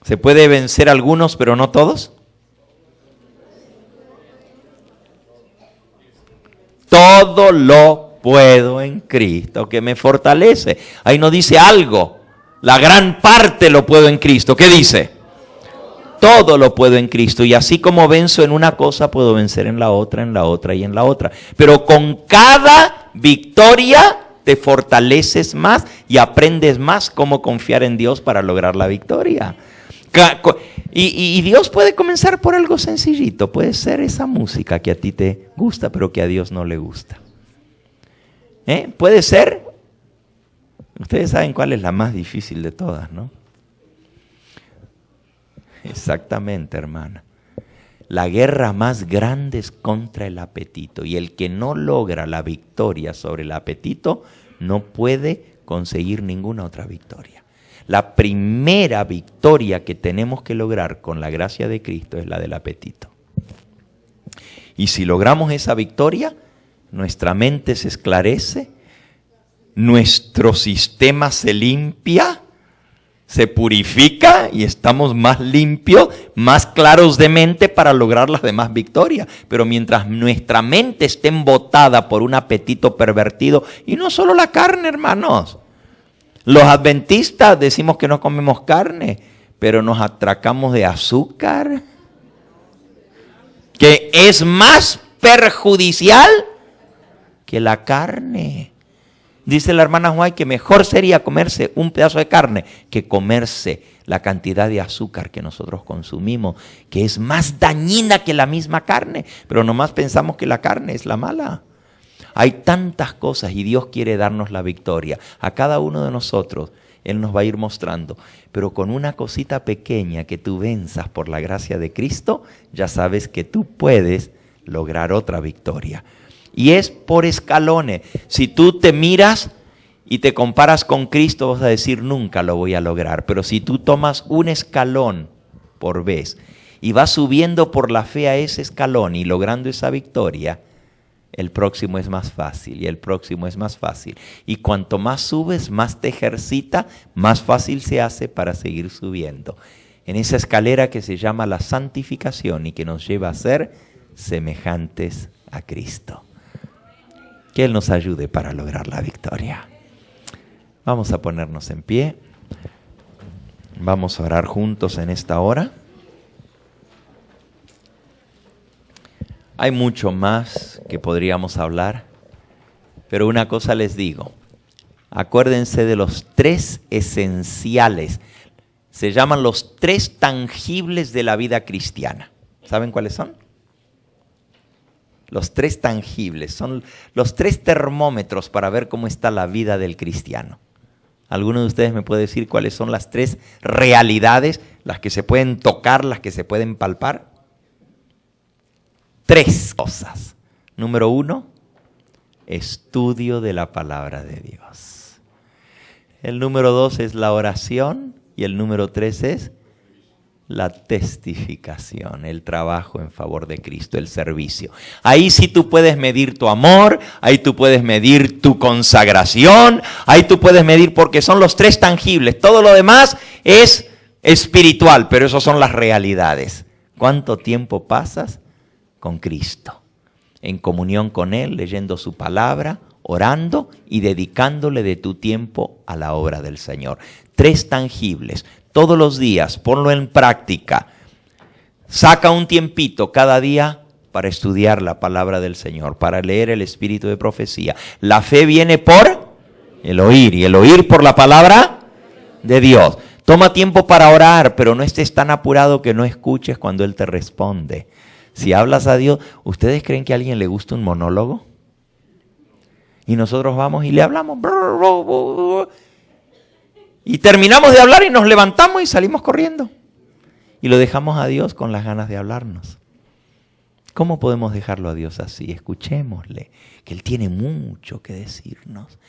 ¿Se puede vencer algunos pero no todos? Todo lo puedo en Cristo que me fortalece. Ahí no dice algo. La gran parte lo puedo en Cristo. ¿Qué dice? Todo lo puedo en Cristo. Y así como venzo en una cosa, puedo vencer en la otra, en la otra y en la otra. Pero con cada victoria te fortaleces más y aprendes más cómo confiar en Dios para lograr la victoria. Y Dios puede comenzar por algo sencillito. Puede ser esa música que a ti te gusta, pero que a Dios no le gusta. Puede ser. Ustedes saben cuál es la más difícil de todas, ¿no? Exactamente, hermana. La guerra más grande es contra el apetito. Y el que no logra la victoria sobre el apetito no puede conseguir ninguna otra victoria. La primera victoria que tenemos que lograr con la gracia de Cristo es la del apetito. Y si logramos esa victoria, nuestra mente se esclarece, nuestro sistema se limpia, se purifica y estamos más limpios, más claros de mente para lograr las demás victorias. Pero mientras nuestra mente esté embotada por un apetito pervertido, y no solo la carne, hermanos. Los adventistas decimos que no comemos carne, pero nos atracamos de azúcar, que es más perjudicial que la carne. Dice la hermana White que mejor sería comerse un pedazo de carne que comerse la cantidad de azúcar que nosotros consumimos, que es más dañina que la misma carne, pero nomás pensamos que la carne es la mala. Hay tantas cosas y Dios quiere darnos la victoria. A cada uno de nosotros Él nos va a ir mostrando, pero con una cosita pequeña que tú venzas por la gracia de Cristo, ya sabes que tú puedes lograr otra victoria. Y es por escalones. Si tú te miras y te comparas con Cristo, vas a decir, nunca lo voy a lograr. Pero si tú tomas un escalón por vez y vas subiendo por la fe a ese escalón y logrando esa victoria, el próximo es más fácil y el próximo es más fácil. Y cuanto más subes, más te ejercita, más fácil se hace para seguir subiendo. En esa escalera que se llama la santificación y que nos lleva a ser semejantes a Cristo. Que Él nos ayude para lograr la victoria. Vamos a ponernos en pie. Vamos a orar juntos en esta hora. Hay mucho más que podríamos hablar, pero una cosa les digo. Acuérdense de los 3 esenciales. Se llaman los 3 tangibles de la vida cristiana. ¿Saben cuáles son? Los 3 tangibles, son los 3 termómetros para ver cómo está la vida del cristiano. ¿Alguno de ustedes me puede decir cuáles son las 3 realidades, las que se pueden tocar, las que se pueden palpar? 3 cosas. Número 1, estudio de la palabra de Dios. El número 2 es la oración y el número 3 es la testificación, el trabajo en favor de Cristo, el servicio. Ahí sí tú puedes medir tu amor, ahí tú puedes medir tu consagración, ahí tú puedes medir porque son los 3 tangibles. Todo lo demás es espiritual, pero esas son las realidades. ¿Cuánto tiempo pasas con Cristo? En comunión con Él, leyendo su palabra, orando y dedicándole de tu tiempo a la obra del Señor. 3 tangibles. Todos los días, ponlo en práctica. Saca un tiempito cada día para estudiar la palabra del Señor, para leer el espíritu de profecía. La fe viene por el oír y el oír por la palabra de Dios. Toma tiempo para orar, pero no estés tan apurado que no escuches cuando Él te responde. Si hablas a Dios, ¿ustedes creen que a alguien le gusta un monólogo? Y nosotros vamos y le hablamos. Y terminamos de hablar y nos levantamos y salimos corriendo. Y lo dejamos a Dios con las ganas de hablarnos. ¿Cómo podemos dejarlo a Dios así? Escuchémosle, que Él tiene mucho que decirnos.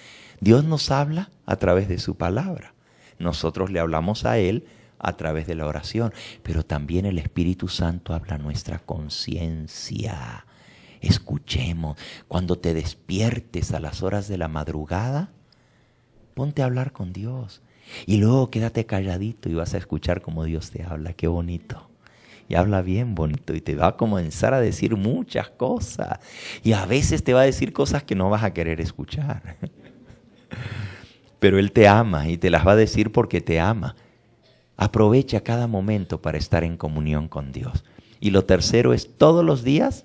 Dios nos habla a través de su palabra. Nosotros le hablamos a Él a través de la oración. Pero también el Espíritu Santo habla a nuestra conciencia. Escuchemos. Cuando te despiertes a las horas de la madrugada, ponte a hablar con Dios. Y luego quédate calladito y vas a escuchar cómo Dios te habla. Qué bonito. Y habla bien bonito y te va a comenzar a decir muchas cosas. Y a veces te va a decir cosas que no vas a querer escuchar. Pero Él te ama y te las va a decir porque te ama. Aprovecha cada momento para estar en comunión con Dios. Y lo tercero es todos los días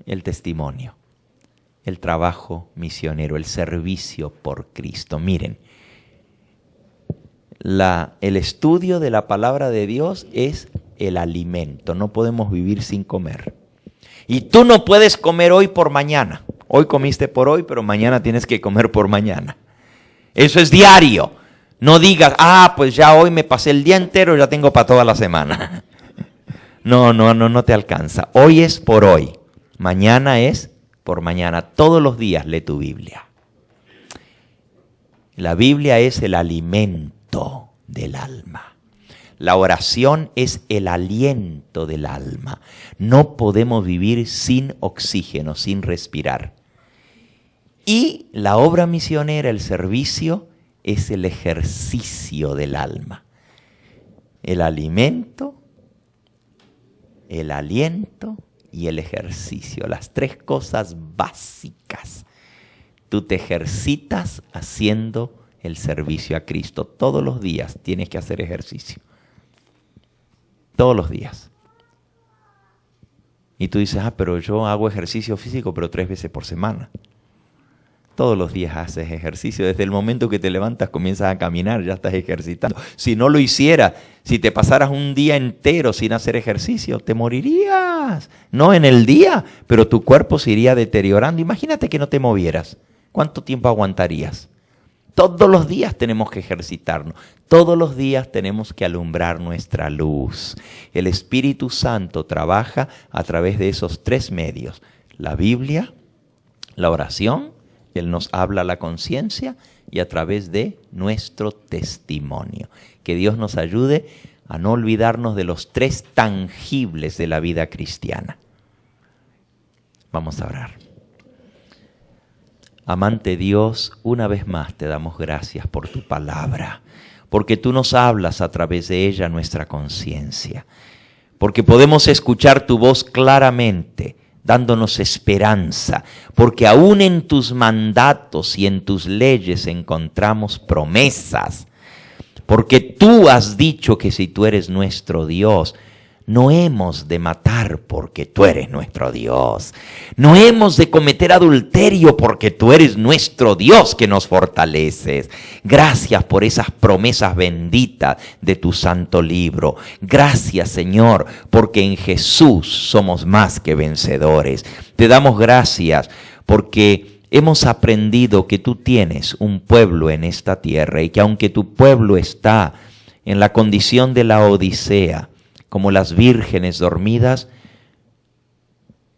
el testimonio. El trabajo misionero, el servicio por Cristo. Miren, el estudio de la palabra de Dios es el alimento. No podemos vivir sin comer. Y tú no puedes comer hoy por mañana. Hoy comiste por hoy, pero mañana tienes que comer por mañana. Eso es diario. No digas, pues ya hoy me pasé el día entero, ya tengo para toda la semana. No te alcanza. Hoy es por hoy. Mañana es por mañana. Todos los días lee tu Biblia. La Biblia es el alimento del alma. La oración es el aliento del alma. No podemos vivir sin oxígeno, sin respirar. Y la obra misionera, el servicio, es el ejercicio del alma. El alimento, el aliento y el ejercicio. Las tres cosas básicas. Tú te ejercitas haciendo el servicio a Cristo. Todos los días tienes que hacer ejercicio. Todos los días. Y tú dices, pero yo hago ejercicio físico, pero 3 veces por semana. Todos los días haces ejercicio. Desde el momento que te levantas, comienzas a caminar, ya estás ejercitando. Si no lo hicieras, si te pasaras un día entero sin hacer ejercicio, te morirías. No en el día, pero tu cuerpo se iría deteriorando. Imagínate que no te movieras. ¿Cuánto tiempo aguantarías? Todos los días tenemos que ejercitarnos. Todos los días tenemos que alumbrar nuestra luz. El Espíritu Santo trabaja a través de esos 3 medios. La Biblia, la oración, Él nos habla a la conciencia y a través de nuestro testimonio. Que Dios nos ayude a no olvidarnos de los 3 tangibles de la vida cristiana. Vamos a orar. Amante Dios, una vez más te damos gracias por tu palabra, porque tú nos hablas a través de ella nuestra conciencia, porque podemos escuchar tu voz claramente, dándonos esperanza, porque aún en tus mandatos y en tus leyes encontramos promesas, porque tú has dicho que si tú eres nuestro Dios, no hemos de matar porque tú eres nuestro Dios. No hemos de cometer adulterio porque tú eres nuestro Dios que nos fortaleces. Gracias por esas promesas benditas de tu santo libro. Gracias, Señor, porque en Jesús somos más que vencedores. Te damos gracias porque hemos aprendido que tú tienes un pueblo en esta tierra y que aunque tu pueblo está en la condición de la Odisea, como las vírgenes dormidas,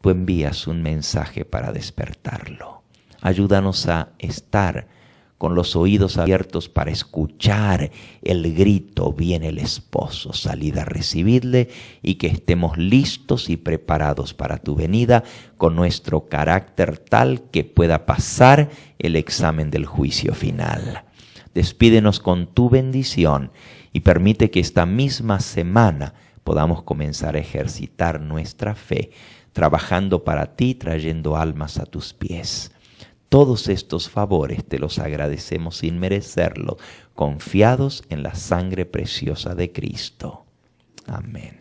tú envías un mensaje para despertarlo. Ayúdanos a estar con los oídos abiertos para escuchar el grito, viene el esposo, salid a recibirle, y que estemos listos y preparados para tu venida con nuestro carácter tal que pueda pasar el examen del juicio final. Despídenos con tu bendición y permite que esta misma semana podamos comenzar a ejercitar nuestra fe, trabajando para ti, trayendo almas a tus pies. Todos estos favores te los agradecemos sin merecerlos, confiados en la sangre preciosa de Cristo. Amén.